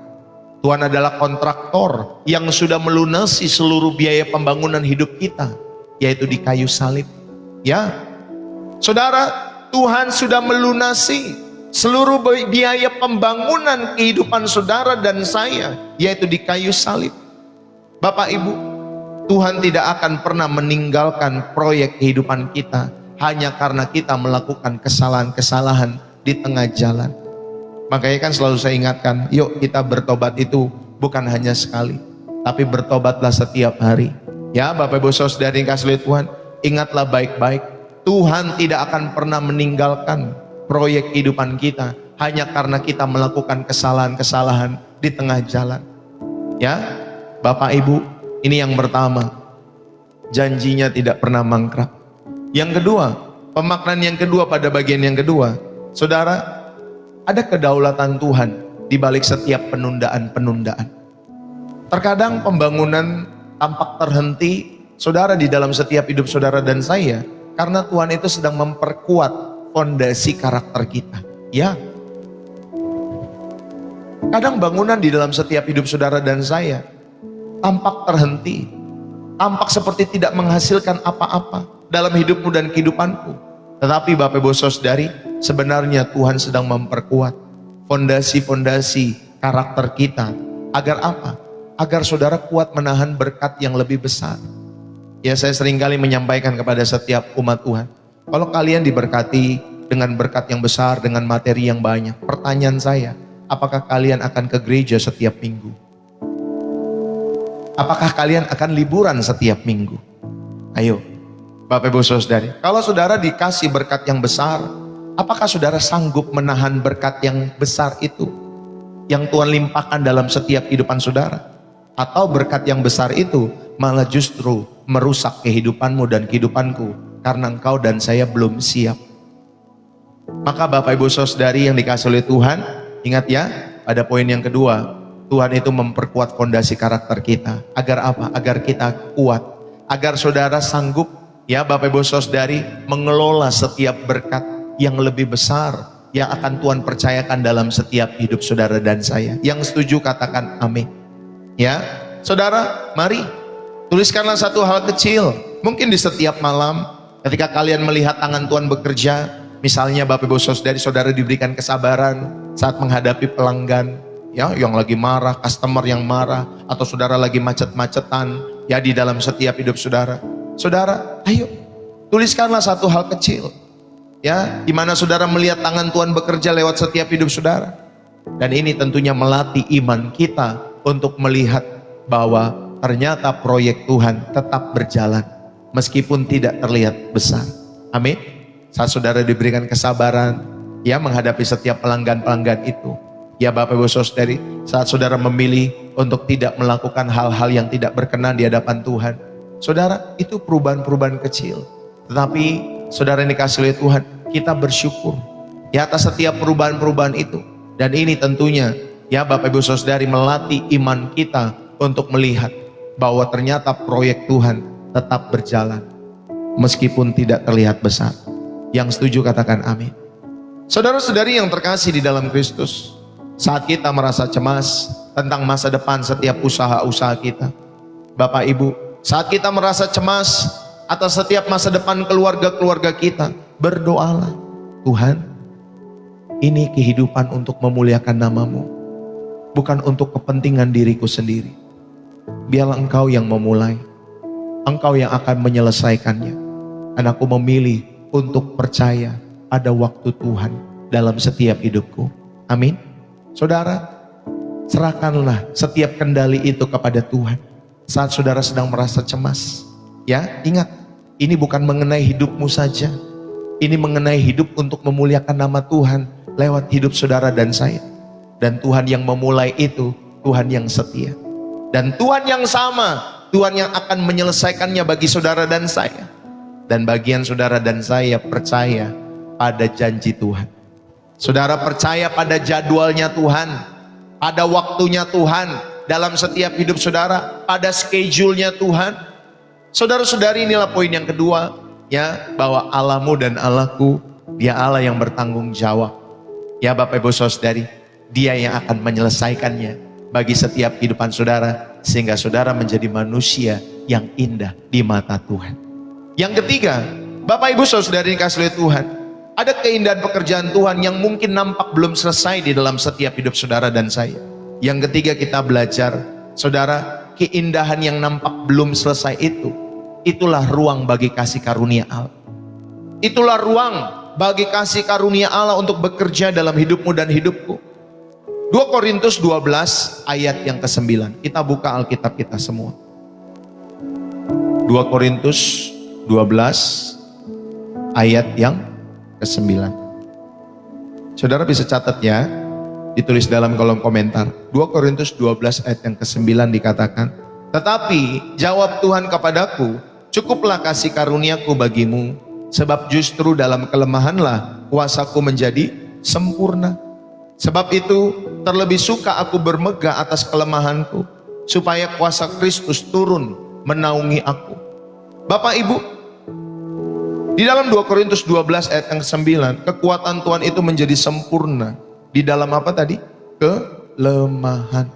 Tuhan adalah kontraktor yang sudah melunasi seluruh biaya pembangunan hidup kita, yaitu di kayu salib. Ya, saudara, Tuhan sudah melunasi seluruh biaya pembangunan kehidupan saudara dan saya, yaitu di kayu salib. Bapak Ibu, Tuhan tidak akan pernah meninggalkan proyek kehidupan kita hanya karena kita melakukan kesalahan-kesalahan di tengah jalan. Makanya kan selalu saya ingatkan, yuk kita bertobat itu bukan hanya sekali, tapi bertobatlah setiap hari. Ya Bapak Ibu Saudari yang kasih Tuhan, ingatlah baik-baik, Tuhan tidak akan pernah meninggalkan proyek kehidupan kita hanya karena kita melakukan kesalahan-kesalahan di tengah jalan. Ya Bapak Ibu, ini yang pertama, janjinya tidak pernah mangkrak. Yang kedua, pemaknaan yang kedua pada bagian yang kedua, saudara, ada kedaulatan Tuhan di balik setiap penundaan-penundaan. Terkadang pembangunan tampak terhenti, saudara, di dalam setiap hidup saudara dan saya, karena Tuhan itu sedang memperkuat fondasi karakter kita. Ya, kadang bangunan di dalam setiap hidup saudara dan saya tampak terhenti, tampak seperti tidak menghasilkan apa-apa dalam hidupmu dan kehidupanku. Tetapi Bapak Ibu Saudari, sebenarnya Tuhan sedang memperkuat fondasi-fondasi karakter kita. Agar apa? Agar saudara kuat menahan berkat yang lebih besar. Ya, saya seringkali menyampaikan kepada setiap umat Tuhan, kalau kalian diberkati dengan berkat yang besar, dengan materi yang banyak, pertanyaan saya, apakah kalian akan ke gereja setiap minggu? Apakah kalian akan liburan setiap minggu? Ayo Bapak Ibu Saudari, kalau saudara dikasih berkat yang besar, apakah saudara sanggup menahan berkat yang besar itu yang Tuhan limpahkan dalam setiap kehidupan saudara? Atau berkat yang besar itu malah justru merusak kehidupanmu dan kehidupanku karena engkau dan saya belum siap? Maka Bapak Ibu Saudari yang dikasih oleh Tuhan, ingat ya, pada poin yang kedua, Tuhan itu memperkuat fondasi karakter kita. Agar apa? Agar kita kuat, agar saudara sanggup, ya Bapak Ibu Saudari, mengelola setiap berkat yang lebih besar yang akan Tuhan percayakan dalam setiap hidup saudara dan saya. Yang setuju katakan amin. Ya, saudara, mari tuliskanlah satu hal kecil. Mungkin di setiap malam ketika kalian melihat tangan Tuhan bekerja, misalnya Bapak Ibu Saudari, saudara diberikan kesabaran saat menghadapi pelanggan, ya, yang lagi marah, customer yang marah, atau saudara lagi macet-macetan, ya, di dalam setiap hidup saudara. Saudara, ayo tuliskanlah satu hal kecil, ya, di mana saudara melihat tangan Tuhan bekerja lewat setiap hidup saudara. Dan ini tentunya melatih iman kita untuk melihat bahwa ternyata proyek Tuhan tetap berjalan meskipun tidak terlihat besar. Amin. Saat saudara diberikan kesabaran, ya, menghadapi setiap pelanggan-pelanggan itu, ya Bapak Ibu Saudari, saat saudara memilih untuk tidak melakukan hal-hal yang tidak berkenan di hadapan Tuhan, saudara, itu perubahan-perubahan kecil. Tetapi saudara yang dikasih oleh Tuhan, kita bersyukur ya atas setiap perubahan-perubahan itu. Dan ini tentunya, ya Bapak Ibu Saudari, melatih iman kita untuk melihat bahwa ternyata proyek Tuhan tetap berjalan meskipun tidak terlihat besar. Yang setuju katakan amin. Saudara-saudari yang terkasih di dalam Kristus, saat kita merasa cemas tentang masa depan setiap usaha-usaha kita, Bapak Ibu, saat kita merasa cemas atas setiap masa depan keluarga-keluarga kita, berdoalah, Tuhan, ini kehidupan untuk memuliakan nama-Mu, bukan untuk kepentingan diriku sendiri. Biarlah Engkau yang memulai, Engkau yang akan menyelesaikannya. Dan aku memilih untuk percaya ada waktu Tuhan dalam setiap hidupku. Amin. Saudara, serahkanlah setiap kendali itu kepada Tuhan. Saat saudara sedang merasa cemas, ya, ingat, ini bukan mengenai hidupmu saja. Ini mengenai hidup untuk memuliakan nama Tuhan lewat hidup saudara dan saya. Dan Tuhan yang memulai itu, Tuhan yang setia. Dan Tuhan yang sama, Tuhan yang akan menyelesaikannya bagi saudara dan saya. Dan bagian saudara dan saya percaya pada janji Tuhan. Saudara percaya pada jadwalnya Tuhan, pada waktunya Tuhan dalam setiap hidup saudara, pada schedule-nya Tuhan. Saudara-saudari, inilah poin yang kedua, ya, bahwa Allahmu dan Allahku, Dia Allah yang bertanggung jawab. Ya Bapak Ibu Saudari, Dia yang akan menyelesaikannya bagi setiap kehidupan saudara, sehingga saudara menjadi manusia yang indah di mata Tuhan. Yang ketiga, Bapak Ibu Saudari yang kasih oleh Tuhan, ada keindahan pekerjaan Tuhan yang mungkin nampak belum selesai di dalam setiap hidup saudara dan saya. Yang ketiga, kita belajar, saudara, keindahan yang nampak belum selesai itulah ruang bagi kasih karunia Allah. Itulah ruang bagi kasih karunia Allah untuk bekerja dalam hidupmu dan hidupku. 2 Korintus 12 ayat yang ke-9. Kita buka Alkitab kita semua. 2 Korintus 12 ayat yang ke-9. Saudara bisa catat ya, ditulis dalam kolom komentar. 2 Korintus 12 ayat yang ke-9 dikatakan, tetapi jawab Tuhan kepadaku, cukuplah kasih karuniaku bagimu, sebab justru dalam kelemahanlah kuasaku menjadi sempurna. Sebab itu terlebih suka aku bermegah atas kelemahanku, supaya kuasa Kristus turun menaungi aku. Bapak Ibu, di dalam 2 Korintus 12 ayat yang ke-9, kekuatan Tuhan itu menjadi sempurna. Di dalam apa tadi? Kelemahan.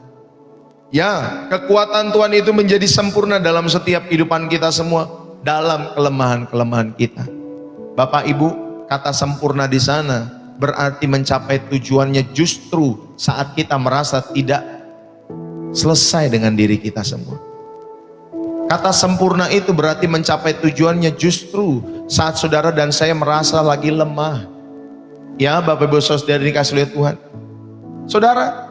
Ya, kekuatan Tuhan itu menjadi sempurna dalam setiap kehidupan kita semua, dalam kelemahan-kelemahan kita. Bapak Ibu, kata sempurna di sana berarti mencapai tujuannya justru saat kita merasa tidak selesai dengan diri kita semua. Kata sempurna itu berarti mencapai tujuannya justru saat saudara dan saya merasa lagi lemah. Ya Bapak Ibu Saudara dikasih oleh Tuhan. Saudara,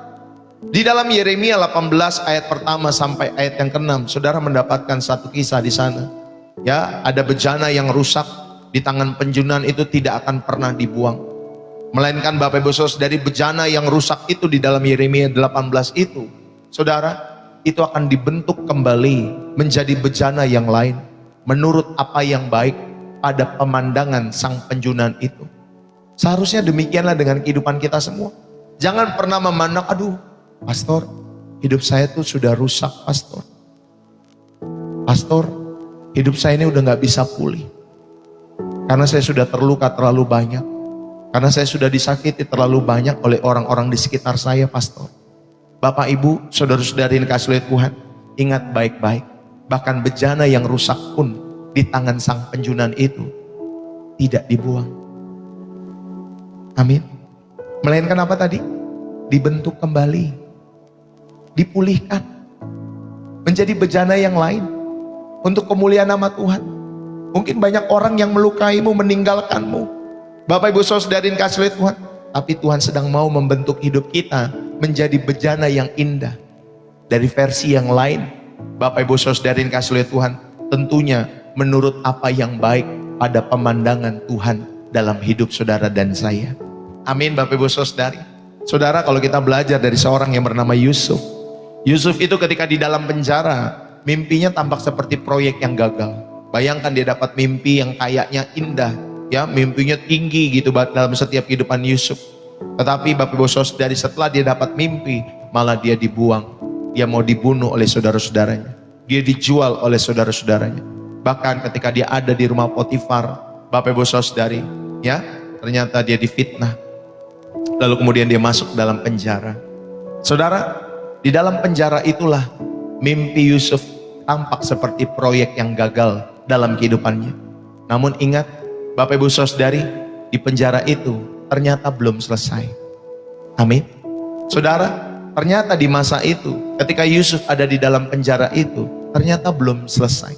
di dalam Yeremia 18 ayat pertama sampai ayat yang ke-6, saudara mendapatkan satu kisah di sana. Ya, ada bejana yang rusak di tangan penjunan itu tidak akan pernah dibuang. Melainkan Bapak Ibu Saudara, dari bejana yang rusak itu di dalam Yeremia 18 itu, saudara, itu akan dibentuk kembali menjadi bejana yang lain menurut apa yang baik pada pemandangan sang penjunan itu. Seharusnya demikianlah dengan kehidupan kita semua. Jangan pernah memandang, aduh pastor, hidup saya tuh sudah rusak pastor. Pastor, hidup saya ini udah gak bisa pulih. Karena saya sudah terluka terlalu banyak. Karena saya sudah disakiti terlalu banyak oleh orang-orang di sekitar saya pastor. Bapak Ibu, saudara-saudari yang dikasihi oleh Tuhan, ingat baik-baik, bahkan bejana yang rusak pun di tangan sang penjunan itu tidak dibuang. Amin. Melainkan apa tadi? Dibentuk kembali, dipulihkan, menjadi bejana yang lain untuk kemuliaan nama Tuhan. Mungkin banyak orang yang melukaimu, meninggalkanmu, Bapak Ibu Saudara yang dikasihi oleh Tuhan, tapi Tuhan sedang mau membentuk hidup kita menjadi bejana yang indah dari versi yang lain. Bapak Ibu Saudara yang dikasihi oleh Tuhan, tentunya menurut apa yang baik pada pemandangan Tuhan dalam hidup saudara dan saya. Amin Bapak Ibu Saudari. Saudara, kalau kita belajar dari seorang yang bernama Yusuf. Yusuf itu ketika di dalam penjara, mimpinya tampak seperti proyek yang gagal. Bayangkan dia dapat mimpi yang kayaknya indah, ya, mimpinya tinggi gitu dalam setiap kehidupan Yusuf. Tetapi Bapak Ibu Saudari, setelah dia dapat mimpi, malah dia dibuang. Dia mau dibunuh oleh saudara-saudaranya. Dia dijual oleh saudara-saudaranya. Bahkan ketika dia ada di rumah Potifar, Bapak Ibu Saudari, ya, ternyata dia difitnah. Lalu kemudian dia masuk dalam penjara. Saudara, di dalam penjara itulah mimpi Yusuf tampak seperti proyek yang gagal dalam kehidupannya. Namun ingat, Bapak Ibu Saudari, di penjara itu ternyata belum selesai. Amin. Saudara, ternyata di masa itu, ketika Yusuf ada di dalam penjara itu, ternyata belum selesai.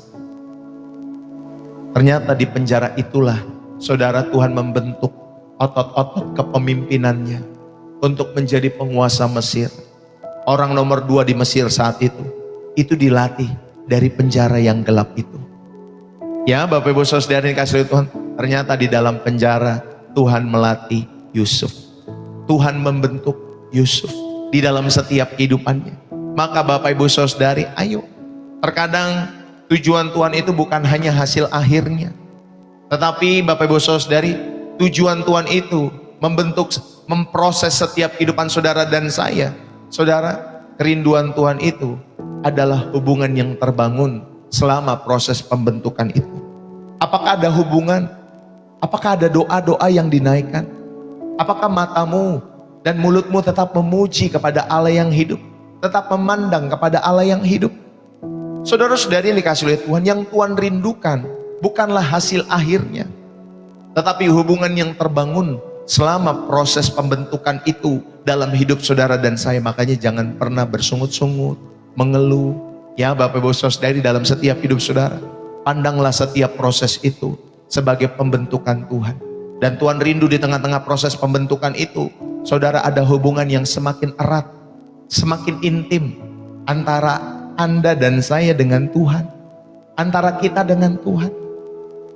Ternyata di penjara itulah, saudara, Tuhan membentuk otot-otot kepemimpinannya untuk menjadi penguasa Mesir. Orang nomor 2 di Mesir saat itu dilatih dari penjara yang gelap itu. Ya Bapak Ibu Saudara yang dikasihi Tuhan, ternyata di dalam penjara Tuhan melatih Yusuf. Tuhan membentuk Yusuf di dalam setiap kehidupannya. Maka Bapak Ibu Saudari, ayo, terkadang tujuan Tuhan itu bukan hanya hasil akhirnya, Tetapi Bapak Ibu Saudari, tujuan Tuhan itu membentuk, memproses setiap kehidupan saudara dan saya. Saudara, kerinduan Tuhan itu adalah hubungan yang terbangun selama proses pembentukan itu. Apakah ada hubungan? Apakah ada doa-doa yang dinaikkan? Apakah matamu dan mulutmu tetap memuji kepada Allah yang hidup? Tetap memandang kepada Allah yang hidup? Saudara-saudari yang dikasihi oleh Tuhan, yang Tuhan rindukan bukanlah hasil akhirnya, tetapi hubungan yang terbangun selama proses pembentukan itu dalam hidup saudara dan saya. Makanya jangan pernah bersungut-sungut, mengeluh. Ya Bapak Ibu Saudari, dalam setiap hidup saudara, pandanglah setiap proses itu sebagai pembentukan Tuhan. Dan Tuhan rindu di tengah-tengah proses pembentukan itu, saudara, ada hubungan yang semakin erat, semakin intim antara Anda dan saya dengan Tuhan, antara kita dengan Tuhan.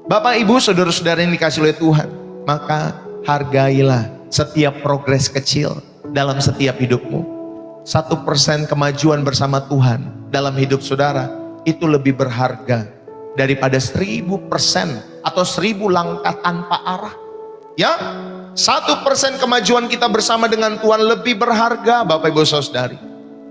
Bapak Ibu saudara-saudara yang dikasihi oleh Tuhan, maka hargailah setiap progres kecil dalam setiap hidupmu. 1% kemajuan bersama Tuhan dalam hidup saudara itu lebih berharga daripada 1000% atau 1000 langkah tanpa arah. Ya, 1% kemajuan kita bersama dengan Tuhan lebih berharga Bapak Ibu Saudari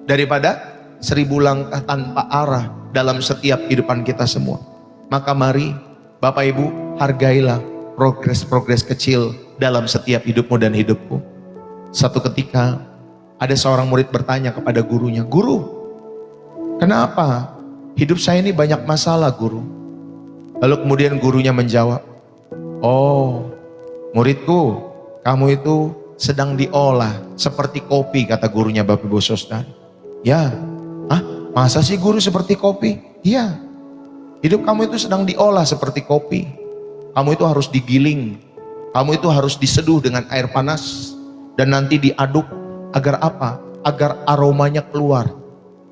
daripada 1000 langkah tanpa arah dalam setiap kehidupan kita semua. Maka mari Bapak Ibu, hargailah progres-progres kecil dalam setiap hidupmu dan hidupku. Satu ketika ada seorang murid bertanya kepada gurunya, "Guru, kenapa hidup saya ini banyak masalah, Guru?" Lalu kemudian gurunya menjawab, "Oh, muridku, kamu itu sedang diolah seperti kopi," kata gurunya Bapak Ibu Saudara. "Ya, masa sih Guru seperti kopi?" "Iya, hidup kamu itu sedang diolah seperti kopi. Kamu itu harus digiling, kamu itu harus diseduh dengan air panas, dan nanti diaduk. Agar apa? Agar aromanya keluar."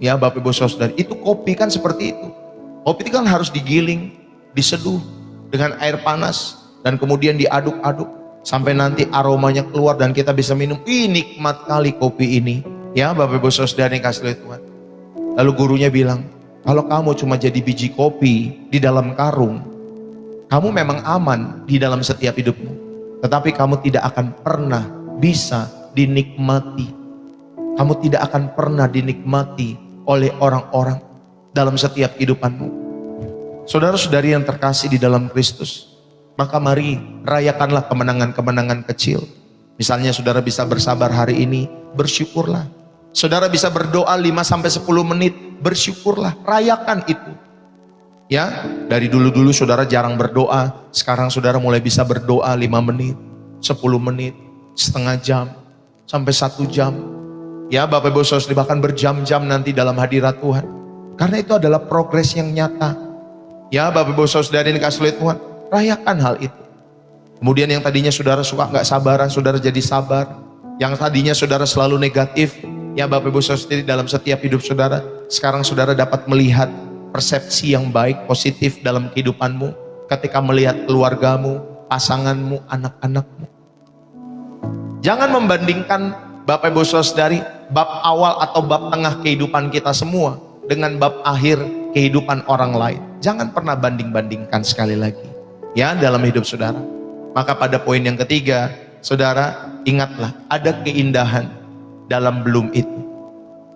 Ya Bapak Ibu Saudara, itu kopi kan seperti itu. Kopi itu kan harus digiling, diseduh dengan air panas, dan kemudian diaduk-aduk sampai nanti aromanya keluar dan kita bisa minum. Ih, nikmat kali kopi ini. Ya Bapak Ibu Saudara yang kasih oleh Tuhan. Lalu gurunya bilang, "Kalau kamu cuma jadi biji kopi di dalam karung, kamu memang aman di dalam setiap hidupmu, tetapi kamu tidak akan pernah bisa dinikmati. Kamu tidak akan pernah dinikmati oleh orang-orang dalam setiap kehidupanmu." Saudara-saudari yang terkasih di dalam Kristus, maka mari rayakanlah kemenangan-kemenangan kecil. Misalnya saudara bisa bersabar hari ini, bersyukurlah. Saudara bisa berdoa 5-10 menit, bersyukurlah, rayakan itu. Ya, dari dulu-dulu saudara jarang berdoa, sekarang saudara mulai bisa berdoa 5 menit, 10 menit, setengah jam, sampai 1 jam. Ya Bapak Ibu Saudara, bahkan berjam-jam nanti dalam hadirat Tuhan. Karena itu adalah progres yang nyata. Ya Bapak Ibu Saudara yang dikasihi oleh Tuhan, rayakan hal itu. Kemudian yang tadinya saudara suka nggak sabaran, saudara jadi sabar. Yang tadinya saudara selalu negatif, ya Bapak Ibu Saudara, dalam setiap hidup saudara, sekarang saudara dapat melihat persepsi yang baik, positif dalam kehidupanmu. Ketika melihat keluargamu, pasanganmu, anak-anakmu. Jangan membandingkan Bapak Ibu Saudari bab awal atau bab tengah kehidupan kita semua dengan bab akhir kehidupan orang lain. Jangan pernah banding-bandingkan sekali lagi ya dalam hidup saudara. Maka pada poin yang ketiga, saudara ingatlah ada keindahan dalam belum itu.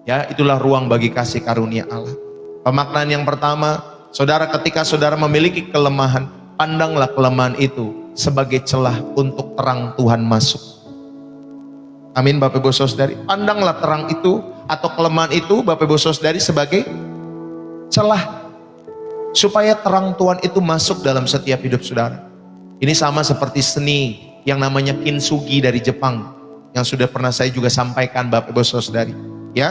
Ya, itulah ruang bagi kasih karunia Allah. Pemaknaan yang pertama, saudara, ketika saudara memiliki kelemahan, pandanglah kelemahan itu sebagai celah untuk terang Tuhan masuk. Amin Bapak Ibu Saudari. Pandanglah terang itu atau kelemahan itu Bapak Ibu Saudari sebagai celah supaya terang Tuhan itu masuk dalam setiap hidup saudara. Ini sama seperti seni yang namanya kintsugi dari Jepang yang sudah pernah saya juga sampaikan Bapak Ibu Saudari. Ya,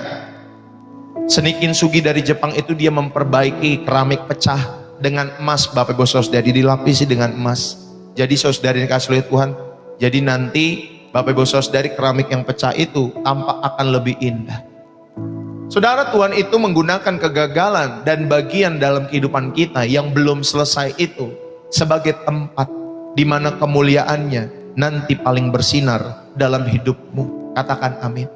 seni kintsugi dari Jepang itu dia memperbaiki keramik pecah dengan emas Bapak Ibu Saudari, dilapisi dengan emas. Jadi saudari yang dikasihi oleh Tuhan, jadi nanti Bapak Ibu Saudari keramik yang pecah itu tampak akan lebih indah. Saudara, Tuhan itu menggunakan kegagalan dan bagian dalam kehidupan kita yang belum selesai itu sebagai tempat di mana kemuliaannya nanti paling bersinar dalam hidupmu. Katakan amin.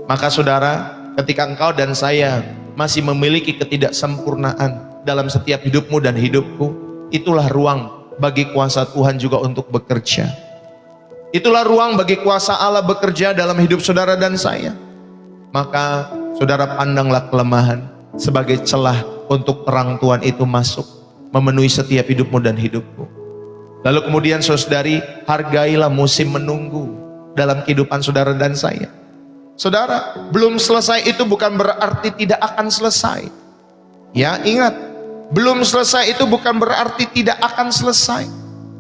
Maka saudara, ketika engkau dan saya masih memiliki ketidaksempurnaan dalam setiap hidupmu dan hidupku, itulah ruang bagi kuasa Tuhan juga untuk bekerja. Itulah ruang bagi kuasa Allah bekerja dalam hidup saudara dan saya. Maka saudara pandanglah kelemahan sebagai celah untuk terang Tuhan itu masuk, memenuhi setiap hidupmu dan hidupku. Lalu kemudian saudari, hargailah musim menunggu dalam kehidupan saudara dan saya. Saudara, belum selesai itu bukan berarti tidak akan selesai. Ya, ingat, belum selesai itu bukan berarti tidak akan selesai.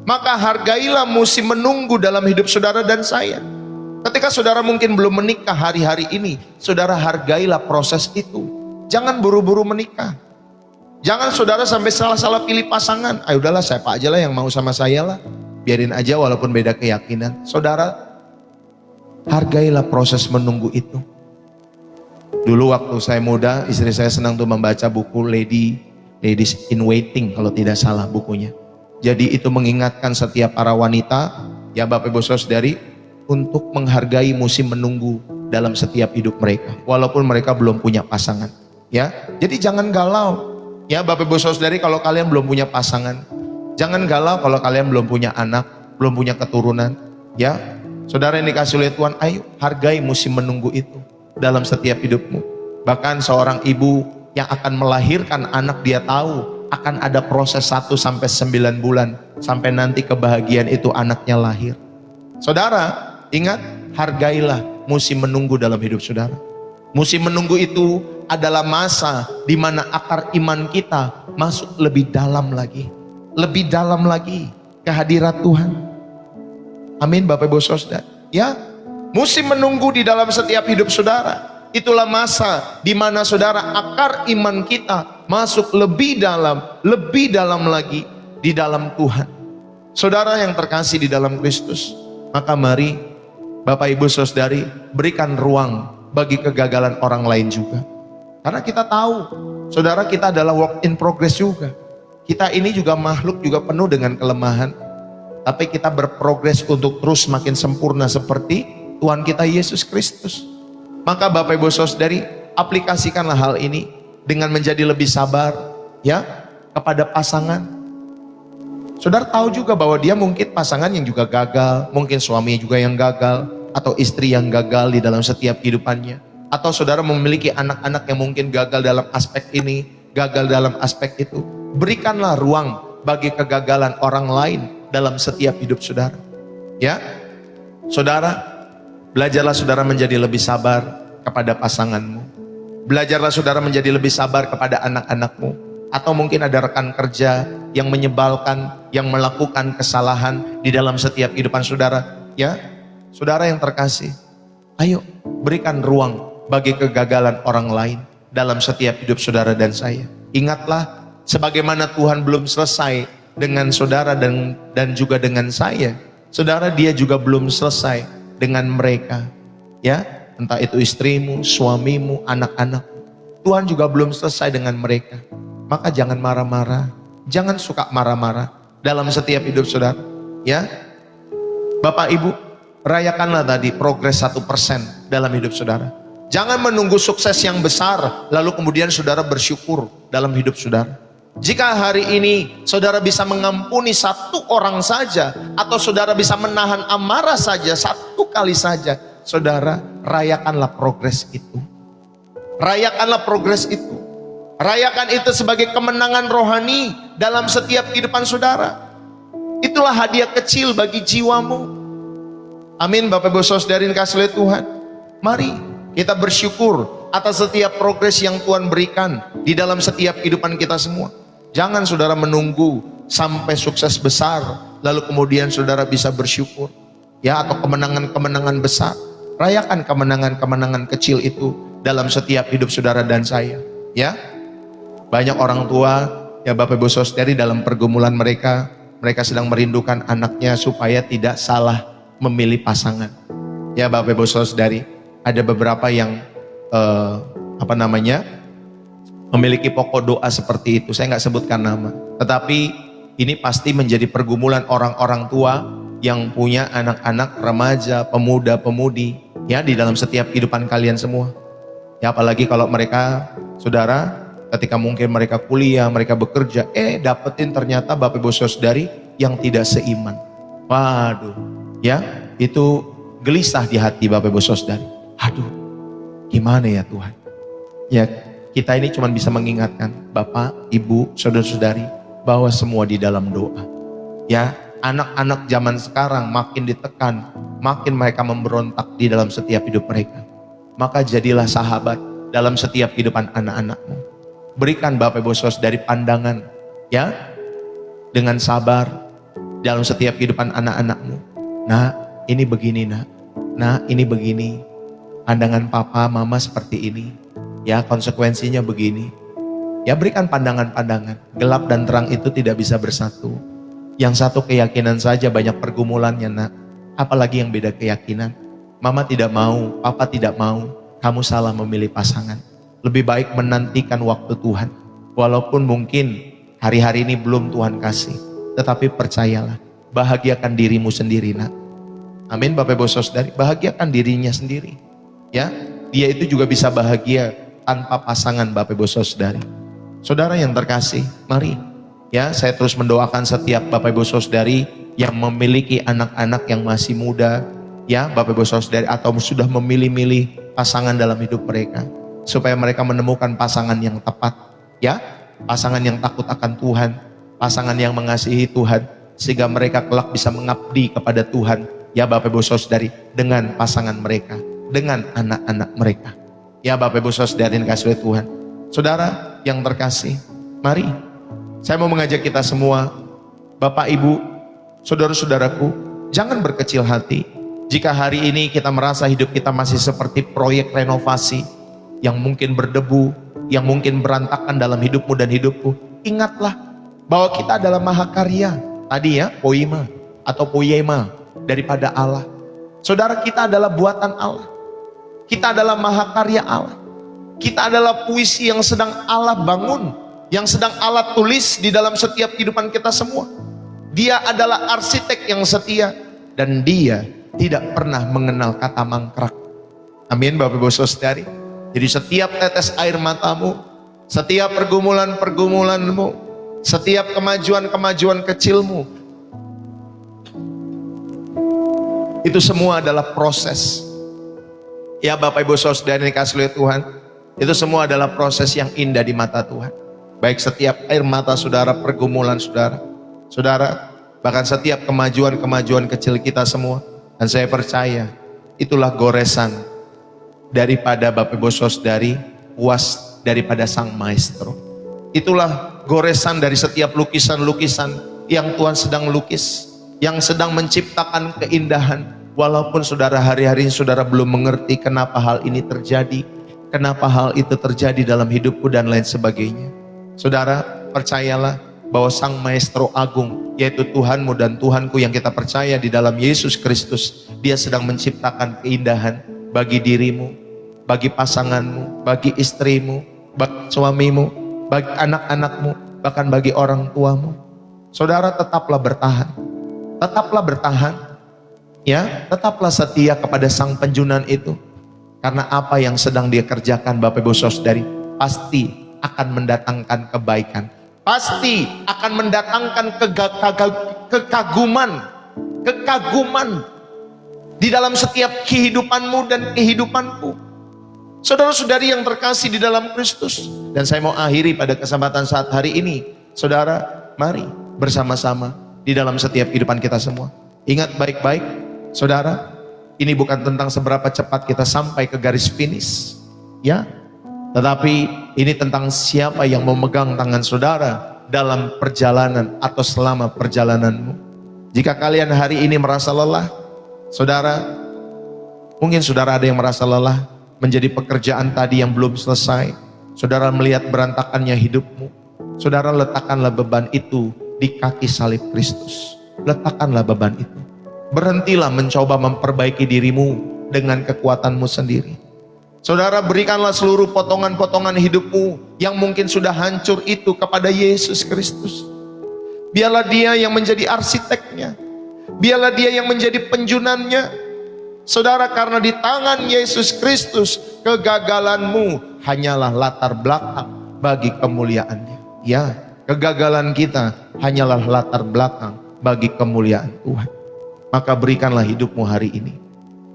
Maka hargailah musim menunggu dalam hidup saudara dan saya. Ketika saudara mungkin belum menikah hari-hari ini, saudara hargailah proses itu. Jangan buru-buru menikah. Jangan saudara sampai salah-salah pilih pasangan. Ayo udahlah, siapa aja lah yang mau sama saya lah. Biarin aja walaupun beda keyakinan. Saudara, hargailah proses menunggu itu. Dulu waktu saya muda, istri saya senang tuh membaca buku Ladies in Waiting, kalau tidak salah bukunya. Jadi itu mengingatkan setiap para wanita, ya Bapak Ibu Saudari, untuk menghargai musim menunggu dalam setiap hidup mereka, walaupun mereka belum punya pasangan. Ya, jadi jangan galau. Ya Bapak Ibu Saudari, kalau kalian belum punya pasangan, jangan galau kalau kalian belum punya anak, belum punya keturunan. Ya, saudara yang dikasih oleh Tuhan, ayo hargai musim menunggu itu dalam setiap hidupmu. Bahkan seorang ibu yang akan melahirkan anak, dia tahu akan ada proses 1-9 bulan sampai nanti kebahagiaan itu anaknya lahir. Saudara, ingat, hargailah musim menunggu dalam hidup saudara. Musim menunggu itu adalah masa di mana akar iman kita masuk lebih dalam lagi ke hadirat Tuhan. Amin Bapak Ibu Saudara. Ya, musim menunggu di dalam setiap hidup saudara. Itulah masa di mana saudara akar iman kita masuk lebih dalam lagi di dalam Tuhan. Saudara yang terkasih di dalam Kristus, maka mari Bapak Ibu Saudari berikan ruang bagi kegagalan orang lain juga. Karena kita tahu, saudara, kita adalah work in progress juga. Kita ini juga makhluk, juga penuh dengan kelemahan. Tapi kita berprogres untuk terus makin sempurna seperti Tuhan kita Yesus Kristus. Maka Bapak Ibu Saudari, aplikasikanlah hal ini dengan menjadi lebih sabar ya kepada pasangan. Saudara tahu juga bahwa dia mungkin pasangan yang juga gagal, mungkin suaminya juga yang gagal, atau istri yang gagal di dalam setiap kehidupannya. Atau saudara memiliki anak-anak yang mungkin gagal dalam aspek ini, gagal dalam aspek itu. Berikanlah ruang bagi kegagalan orang lain dalam setiap hidup saudara. Ya, saudara, belajarlah saudara menjadi lebih sabar kepada pasanganmu. Belajarlah saudara menjadi lebih sabar kepada anak-anakmu. Atau mungkin ada rekan kerja yang menyebalkan, yang melakukan kesalahan di dalam setiap kehidupan saudara. Ya, saudara yang terkasih, ayo berikan ruang bagi kegagalan orang lain dalam setiap hidup saudara dan saya. Ingatlah, sebagaimana Tuhan belum selesai dengan saudara dan juga dengan saya, saudara, dia juga belum selesai dengan mereka. Ya, entah itu istrimu, suamimu, anak-anakmu, Tuhan juga belum selesai dengan mereka. Maka jangan marah-marah, jangan suka marah-marah dalam setiap hidup saudara. Ya, Bapak Ibu, rayakanlah tadi progres 1% dalam hidup saudara. Jangan menunggu sukses yang besar lalu kemudian saudara bersyukur dalam hidup saudara. Jika hari ini saudara bisa mengampuni satu orang saja, atau saudara bisa menahan amarah saja satu kali saja, saudara, rayakanlah progres itu. Rayakanlah progres itu. Rayakan itu sebagai kemenangan rohani dalam setiap kehidupan saudara. Itulah hadiah kecil bagi jiwamu. Amin Bapak Ibu Saudari kasih oleh Tuhan. Mari kita bersyukur atas setiap progres yang Tuhan berikan di dalam setiap kehidupan kita semua. Jangan saudara menunggu sampai sukses besar lalu kemudian saudara bisa bersyukur. Ya, atau kemenangan-kemenangan besar. Rayakan kemenangan-kemenangan kecil itu dalam setiap hidup saudara dan saya. Ya, banyak orang tua, ya Bapak Ibu Saudari, dalam pergumulan mereka sedang merindukan anaknya supaya tidak salah memilih pasangan. Ya Bapak Ibu Saudari, ada beberapa yang memiliki pokok doa seperti itu. Saya nggak sebutkan nama, tetapi ini pasti menjadi pergumulan orang-orang tua yang punya anak-anak, remaja, pemuda, pemudi, ya, di dalam setiap kehidupan kalian semua. Ya, apalagi kalau mereka, saudara, ketika mungkin mereka kuliah, mereka bekerja, dapetin ternyata Bapak Ibu Saudari yang tidak seiman. Waduh, ya, itu gelisah di hati Bapak Ibu Saudari. Aduh, gimana ya Tuhan? Ya, kita ini cuma bisa mengingatkan Bapak, Ibu, Saudara-saudari bahwa semua di dalam doa. Ya, anak-anak zaman sekarang makin ditekan, makin mereka memberontak di dalam setiap hidup mereka. Maka jadilah sahabat dalam setiap kehidupan anak-anakmu. Berikan Bapak Ibu Saudari pandangan, ya, dengan sabar dalam setiap kehidupan anak-anakmu. Nah, ini begini nak. Nah, ini begini. Pandangan papa, mama seperti ini. Ya, konsekuensinya begini. Ya, berikan pandangan-pandangan. Gelap dan terang itu tidak bisa bersatu. Yang satu keyakinan saja banyak pergumulannya nak. Apalagi yang beda keyakinan. Mama tidak mau, papa tidak mau. Kamu salah memilih pasangan. Lebih baik menantikan waktu Tuhan. Walaupun mungkin hari-hari ini belum Tuhan kasih. Tetapi percayalah, bahagiakan dirimu sendiri nak. Amin Bapak Ibu Saudari, bahagiakan dirinya sendiri. Ya, dia itu juga bisa bahagia tanpa pasangan Bapak Ibu Saudari. Saudara yang terkasih, mari ya, saya terus mendoakan setiap Bapak Ibu Saudari yang memiliki anak-anak yang masih muda, ya Bapak Ibu Saudari, atau sudah memilih-milih pasangan dalam hidup mereka, supaya mereka menemukan pasangan yang tepat, ya, pasangan yang takut akan Tuhan, pasangan yang mengasihi Tuhan, sehingga mereka kelak bisa mengabdi kepada Tuhan, ya Bapak Ibu Saudari, dengan pasangan mereka, dengan anak-anak mereka. Ya Bapak Ibu Saudari yang kasih oleh Tuhan. Saudara yang terkasih, mari saya mau mengajak kita semua, Bapak Ibu, saudara-saudaraku, jangan berkecil hati. Jika hari ini kita merasa hidup kita masih seperti proyek renovasi yang mungkin berdebu, yang mungkin berantakan dalam hidupmu dan hidupku, ingatlah bahwa kita adalah mahakarya. Tadi ya, poima atau poema daripada Allah. Saudara, kita adalah buatan Allah. Kita adalah mahakarya Allah. Kita adalah puisi yang sedang Allah bangun, yang sedang Allah tulis di dalam setiap kehidupan kita semua. Dia adalah arsitek yang setia, dan dia tidak pernah mengenal kata mangkrak. Amin Bapak Ibu Saudari. Jadi setiap tetes air matamu, setiap pergumulan-pergumulanmu, setiap kemajuan-kemajuan kecilmu, itu semua adalah proses. Ya Bapak Ibu Saudari dikasih oleh Tuhan, itu semua adalah proses yang indah di mata Tuhan. Baik setiap air mata saudara, pergumulan saudara, saudara, bahkan setiap kemajuan-kemajuan kecil kita semua. Dan saya percaya itulah goresan daripada Bapak Ibu Saudari, puas daripada Sang Maestro. Itulah goresan dari setiap lukisan-lukisan yang Tuhan sedang lukis, yang sedang menciptakan keindahan. Walaupun saudara hari-hari saudara belum mengerti kenapa hal ini terjadi, kenapa hal itu terjadi dalam hidupku dan lain sebagainya. Saudara, percayalah bahwa Sang Maestro Agung, yaitu Tuhanmu dan Tuhanku yang kita percaya di dalam Yesus Kristus, dia sedang menciptakan keindahan bagi dirimu, bagi pasanganmu, bagi istrimu, bagi suamimu, bagi anak-anakmu, bahkan bagi orang tuamu. Saudara, tetaplah bertahan. Tetaplah bertahan. Ya, tetaplah setia kepada Sang Penjunan itu. Karena apa yang sedang dia kerjakan Bapak Ibu Saudari pasti akan mendatangkan kebaikan. Pasti akan mendatangkan kekaguman di dalam setiap kehidupanmu dan kehidupanku. Saudara-saudari yang terkasih di dalam Kristus. Dan saya mau akhiri pada kesempatan saat hari ini. Saudara, mari bersama-sama di dalam setiap kehidupan kita semua. Ingat baik-baik, saudara, ini bukan tentang seberapa cepat kita sampai ke garis finish, ya, tetapi ini tentang siapa yang memegang tangan saudara dalam perjalanan atau selama perjalananmu. Jika kalian hari ini merasa lelah, saudara, mungkin saudara ada yang merasa lelah menjadi pekerjaan tadi yang belum selesai. Saudara melihat berantakannya hidupmu, saudara letakkanlah beban itu di kaki salib Kristus. Letakkanlah beban itu. Berhentilah mencoba memperbaiki dirimu dengan kekuatanmu sendiri. Saudara, berikanlah seluruh potongan-potongan hidupmu yang mungkin sudah hancur itu kepada Yesus Kristus. Biarlah dia yang menjadi arsiteknya. Biarlah dia yang menjadi penjunannya. Saudara, karena di tangan Yesus Kristus, kegagalanmu hanyalah latar belakang bagi kemuliaannya. Ya, kegagalan kita hanyalah latar belakang bagi kemuliaan Tuhan. Maka berikanlah hidupmu hari ini.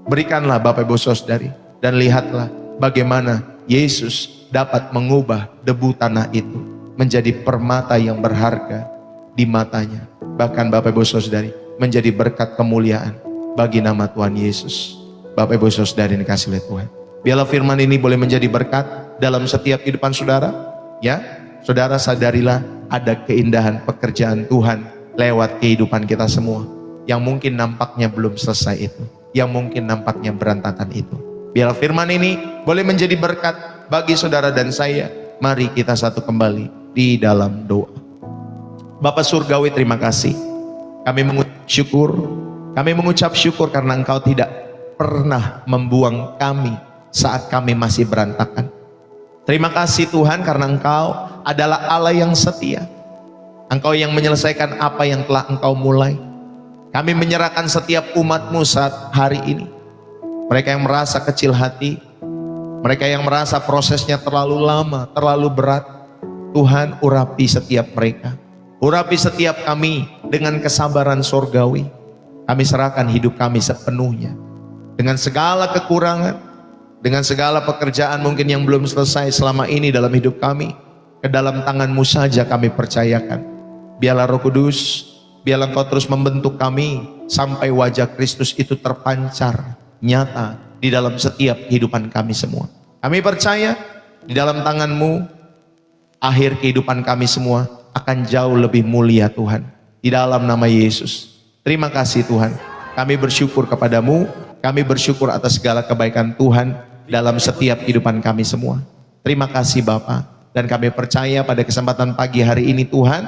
Berikanlah Bapak Ibu Saudari, dan lihatlah bagaimana Yesus dapat mengubah debu tanah itu menjadi permata yang berharga di matanya. Bahkan Bapak Ibu Saudari, menjadi berkat kemuliaan bagi nama Tuhan Yesus. Bapak Ibu Saudari yang dikasihi oleh Tuhan, biarlah firman ini boleh menjadi berkat dalam setiap kehidupan saudara. Ya, saudara sadarilah ada keindahan pekerjaan Tuhan lewat kehidupan kita semua, yang mungkin nampaknya belum selesai itu, yang mungkin nampaknya berantakan itu. Biarlah firman ini boleh menjadi berkat bagi saudara dan saya. Mari kita satu kembali di dalam doa. Bapa Surgawi, terima kasih. Kami mengucap syukur karena Engkau tidak pernah membuang kami saat kami masih berantakan. Terima kasih Tuhan karena Engkau adalah Allah yang setia. Engkau yang menyelesaikan apa yang telah Engkau mulai. Kami menyerahkan setiap umat-Mu saat hari ini. Mereka yang merasa kecil hati, mereka yang merasa prosesnya terlalu lama, terlalu berat, Tuhan urapi setiap mereka. Urapi setiap kami dengan kesabaran surgawi. Kami serahkan hidup kami sepenuhnya, dengan segala kekurangan, dengan segala pekerjaan mungkin yang belum selesai selama ini dalam hidup kami. Ke dalam tangan-Mu saja kami percayakan. Biarlah Roh Kudus, biarlah Engkau terus membentuk kami sampai wajah Kristus itu terpancar nyata di dalam setiap kehidupan kami semua. Kami percaya di dalam tangan-Mu akhir kehidupan kami semua akan jauh lebih mulia Tuhan. Di dalam nama Yesus. Terima kasih Tuhan. Kami bersyukur kepadamu. Kami bersyukur atas segala kebaikan Tuhan dalam setiap kehidupan kami semua. Terima kasih Bapa. Dan kami percaya pada kesempatan pagi hari ini Tuhan,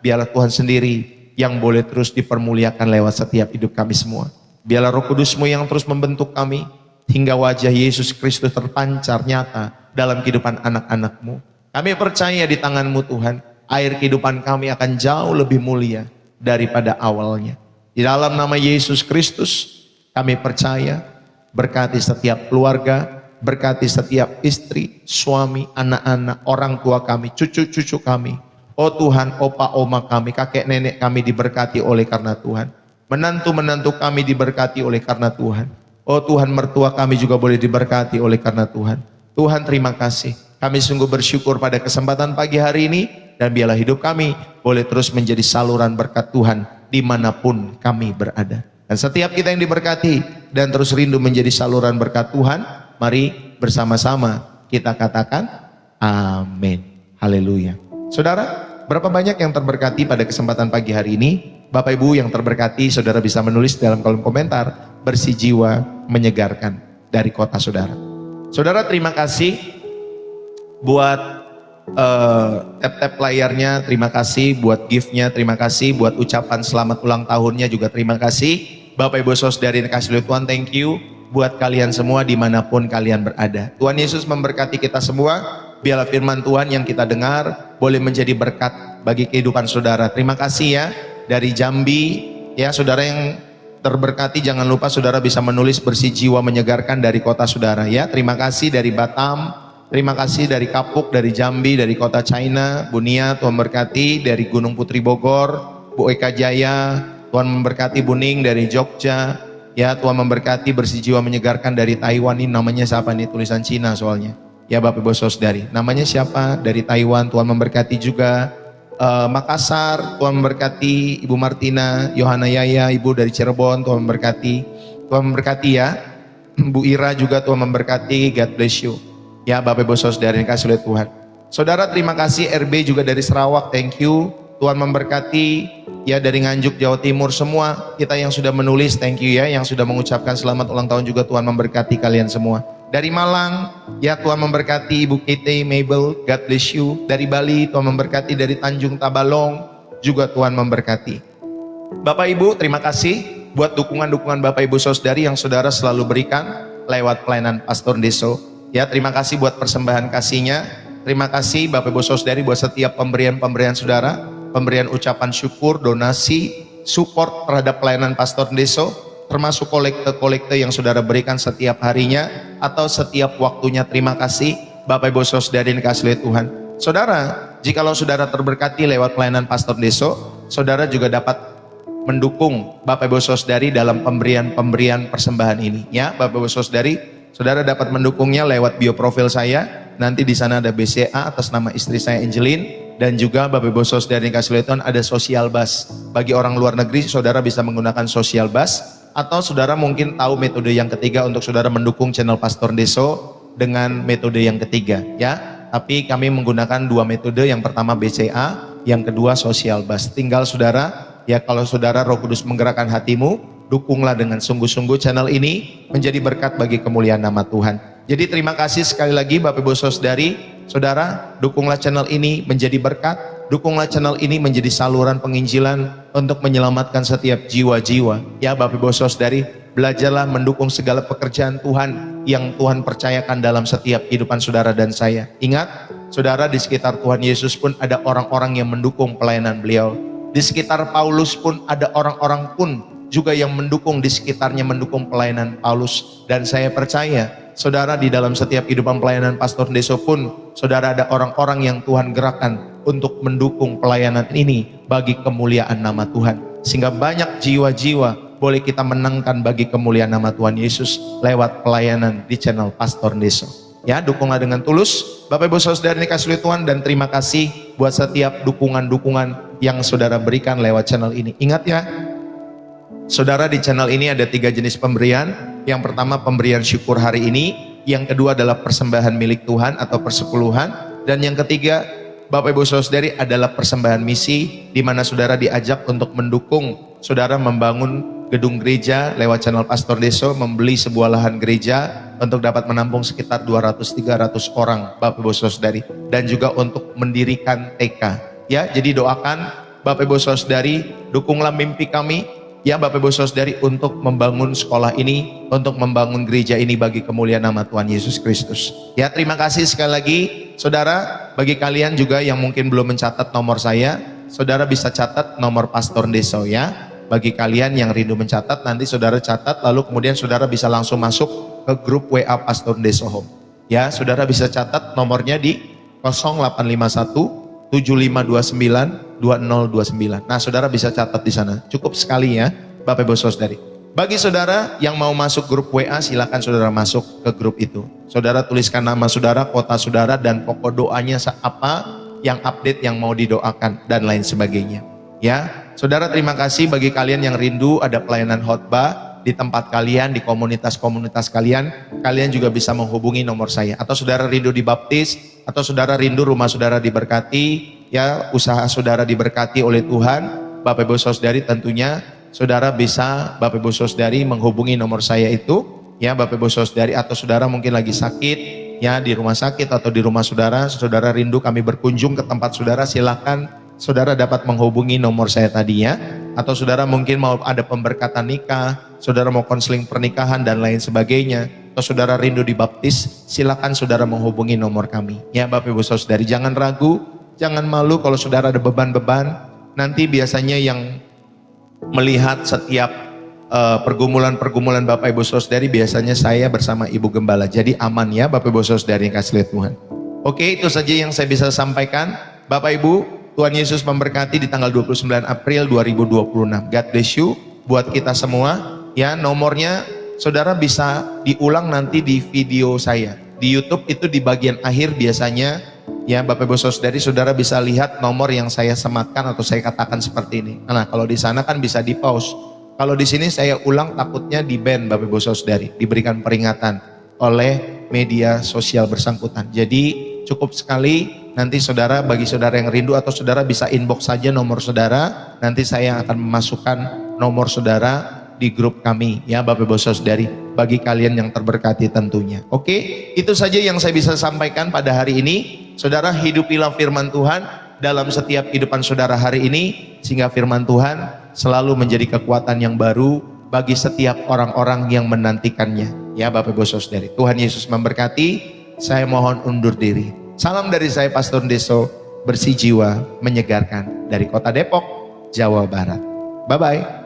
biarlah Tuhan sendiri yang boleh terus dipermuliakan lewat setiap hidup kami semua. Biarlah Roh Kudus-Mu yang terus membentuk kami hingga wajah Yesus Kristus terpancar nyata dalam kehidupan anak-anak-Mu. Kami percaya di tangan-Mu Tuhan, air kehidupan kami akan jauh lebih mulia daripada awalnya. Di dalam nama Yesus Kristus kami percaya, berkati setiap keluarga, berkati setiap istri, suami, anak-anak, orang tua kami, cucu-cucu kami. Oh Tuhan, opa oma kami, kakek nenek kami diberkati oleh karena Tuhan. Menantu-menantu kami diberkati oleh karena Tuhan. Oh Tuhan, mertua kami juga boleh diberkati oleh karena Tuhan. Tuhan, terima kasih. Kami sungguh bersyukur pada kesempatan pagi hari ini. Dan biarlah hidup kami boleh terus menjadi saluran berkat Tuhan dimanapun kami berada. Dan setiap kita yang diberkati dan terus rindu menjadi saluran berkat Tuhan, mari bersama-sama kita katakan amin. Haleluya. Saudara, berapa banyak yang terberkati pada kesempatan pagi hari ini? Bapak Ibu yang terberkati, saudara bisa menulis dalam kolom komentar, bersih jiwa menyegarkan dari kota saudara. Saudara, terima kasih buat tap-tap layarnya, terima kasih buat gift-nya, terima kasih buat ucapan selamat ulang tahunnya juga terima kasih. Bapak Ibu Saudari yang dikasihi oleh Tuhan, thank you buat kalian semua dimanapun kalian berada. Tuhan Yesus memberkati kita semua. Biarlah firman Tuhan yang kita dengar boleh menjadi berkat bagi kehidupan saudara. Terima kasih ya dari Jambi, ya saudara yang terberkati, jangan lupa saudara bisa menulis bersih jiwa menyegarkan dari kota saudara ya. Terima kasih dari Batam, terima kasih dari Kapuk, dari Jambi, dari kota China, Bu Nia, Tuhan berkati, dari Gunung Putri Bogor, Bu Eka Jaya, Tuhan memberkati, Bu Ning dari Jogja, ya Tuhan memberkati, bersih jiwa menyegarkan dari Taiwan. Ini namanya siapa nih, tulisan Cina soalnya. Ya Bapak Ibu Saudari, namanya siapa? Dari Taiwan, Tuhan memberkati juga. Makassar, Tuhan memberkati, Ibu Martina, Yohana Yaya, Ibu dari Cirebon, Tuhan memberkati. Tuhan memberkati ya. Bu Ira juga Tuhan memberkati, God bless you. Ya Bapak Ibu Saudari yang kasih oleh Tuhan. Saudara, terima kasih. RB juga dari Sarawak, thank you. Tuhan memberkati. Ya dari Nganjuk, Jawa Timur, semua kita yang sudah menulis, thank you ya. Yang sudah mengucapkan selamat ulang tahun juga Tuhan memberkati kalian semua. Dari Malang, ya Tuhan memberkati Ibu Kite, Mabel, God bless you. Dari Bali, Tuhan memberkati. Dari Tanjung Tabalong, juga Tuhan memberkati. Bapak Ibu, terima kasih buat dukungan-dukungan Bapak Ibu Saudari yang saudara selalu berikan lewat pelayanan Pastor Deso. Ya, terima kasih buat persembahan kasihnya. Terima kasih Bapak Ibu Saudari buat setiap pemberian-pemberian saudara, pemberian ucapan syukur, donasi, support terhadap pelayanan Pastor Deso. Termasuk kolekte-kolekte yang saudara berikan setiap harinya atau setiap waktunya. Terima kasih Bapak Ibu Saudari yang dikasihi oleh Tuhan. Saudara, jikalau saudara terberkati lewat pelayanan Pastor Deso, saudara juga dapat mendukung Bapak Ibu Saudari dalam pemberian persembahan ini. Ya, Bapak Ibu Saudari, saudara dapat mendukungnya lewat bio profil saya. Nanti di sana ada BCA atas nama istri saya Angelin, dan juga Bapak Ibu Saudari yang kasih Tuhan ada Social Bus. Bagi orang luar negeri, saudara bisa menggunakan Social Bus, atau saudara mungkin tahu metode yang ketiga untuk saudara mendukung channel Pastor Deso dengan metode yang ketiga, ya. Tapi kami menggunakan dua metode, yang pertama BCA, yang kedua Social Bus. Tinggal saudara, ya, kalau saudara Roh Kudus menggerakkan hatimu, dukunglah dengan sungguh-sungguh channel ini menjadi berkat bagi kemuliaan nama Tuhan. Jadi terima kasih sekali lagi Bapak Ibu Saudari, saudara, dukunglah channel ini menjadi berkat, dukunglah channel ini menjadi saluran penginjilan untuk menyelamatkan setiap jiwa-jiwa. Ya Bapak Ibu Saudari, belajarlah mendukung segala pekerjaan Tuhan yang Tuhan percayakan dalam setiap kehidupan saudara dan saya. Ingat, saudara, di sekitar Tuhan Yesus pun ada orang-orang yang mendukung pelayanan beliau. Di sekitar Paulus pun ada orang-orang pun juga yang mendukung, di sekitarnya mendukung pelayanan Paulus. Dan saya percaya, saudara, di dalam setiap kehidupan pelayanan Pastor Deso pun, saudara, ada orang-orang yang Tuhan gerakkan untuk mendukung pelayanan ini bagi kemuliaan nama Tuhan. Sehingga banyak jiwa-jiwa boleh kita menangkan bagi kemuliaan nama Tuhan Yesus lewat pelayanan di channel Pastor Deso. Ya, dukunglah dengan tulus Bapak Ibu Saudari yang kasih Tuhan, dan terima kasih buat setiap dukungan-dukungan yang saudara berikan lewat channel ini. Ingat ya, saudara, di channel ini ada 3 jenis pemberian. Yang pertama pemberian syukur hari ini, yang kedua adalah persembahan milik Tuhan atau persepuluhan, dan yang ketiga Bapak Ibu Saudari adalah persembahan misi, di mana saudara diajak untuk mendukung saudara membangun gedung gereja lewat channel Pastor Deso, membeli sebuah lahan gereja untuk dapat menampung sekitar 200-300 orang Bapak Ibu Saudari, dan juga untuk mendirikan TK. Ya, jadi doakan Bapak Ibu Saudari, dukunglah mimpi kami, ya Bapak Ibu Saudari, untuk membangun sekolah ini, untuk membangun gereja ini bagi kemuliaan nama Tuhan Yesus Kristus. Ya, terima kasih sekali lagi saudara. Bagi kalian juga yang mungkin belum mencatat nomor saya, saudara bisa catat nomor Pastor Deso ya. Bagi kalian yang rindu mencatat, nanti saudara catat, lalu kemudian saudara bisa langsung masuk ke grup WA Pastor Deso Home. Ya, saudara bisa catat nomornya di 0851 7529 2029. Nah, saudara bisa catat di sana. Cukup sekali ya, Bapak Ibu Saudari. Bagi saudara yang mau masuk grup WA, silakan saudara masuk ke grup itu. Saudara tuliskan nama saudara, kota saudara, dan pokok doanya apa yang update yang mau didoakan dan lain sebagainya. Ya, saudara, terima kasih bagi kalian yang rindu ada pelayanan khotbah di tempat kalian, di komunitas-komunitas kalian. Kalian juga bisa menghubungi nomor saya. Atau saudara rindu dibaptis, atau saudara rindu rumah saudara diberkati, ya, usaha saudara diberkati oleh Tuhan, Bapak Ibu Saudari, tentunya saudara bisa Bapak Ibu Saudari menghubungi nomor saya itu, ya Bapak Ibu Saudari. Atau saudara mungkin lagi sakit, ya, di rumah sakit atau di rumah saudara, saudara rindu kami berkunjung ke tempat saudara, silakan saudara dapat menghubungi nomor saya tadi ya. Atau saudara mungkin mau ada pemberkatan nikah, saudara mau konseling pernikahan dan lain sebagainya, atau saudara rindu dibaptis, silakan saudara menghubungi nomor kami. Ya Bapak Ibu Saudari, jangan ragu, jangan malu kalau saudara ada beban-beban. Nanti biasanya yang melihat setiap pergumulan-pergumulan Bapak Ibu Saudari biasanya saya bersama Ibu Gembala. Jadi aman ya Bapak Ibu Saudari yang kasih lihat Tuhan. Oke, itu saja yang saya bisa sampaikan. Bapak Ibu, Tuhan Yesus memberkati di tanggal 29 April 2026. God bless you buat kita semua. Ya, nomornya saudara bisa diulang nanti di video saya. Di YouTube itu di bagian akhir biasanya, ya Bapak Ibu Saudari, saudara bisa lihat nomor yang saya sematkan atau saya katakan seperti ini. Nah, kalau di sana kan bisa di pause. Kalau di sini saya ulang takutnya di ban Bapak Ibu Saudari, diberikan peringatan oleh media sosial bersangkutan. Jadi cukup sekali nanti saudara, bagi saudara yang rindu, atau saudara bisa inbox saja nomor saudara, nanti saya akan memasukkan nomor saudara di grup kami ya Bapak Ibu Saudari, bagi kalian yang terberkati tentunya. Oke, itu saja yang saya bisa sampaikan pada hari ini. Saudara, hidupilah firman Tuhan dalam setiap kehidupan saudara hari ini, sehingga firman Tuhan selalu menjadi kekuatan yang baru bagi setiap orang-orang yang menantikannya ya Bapak Ibu Saudari. Tuhan Yesus memberkati. Saya mohon undur diri. Salam dari saya Pastor Deso, bersih jiwa, menyegarkan, dari kota Depok, Jawa Barat. Bye-bye.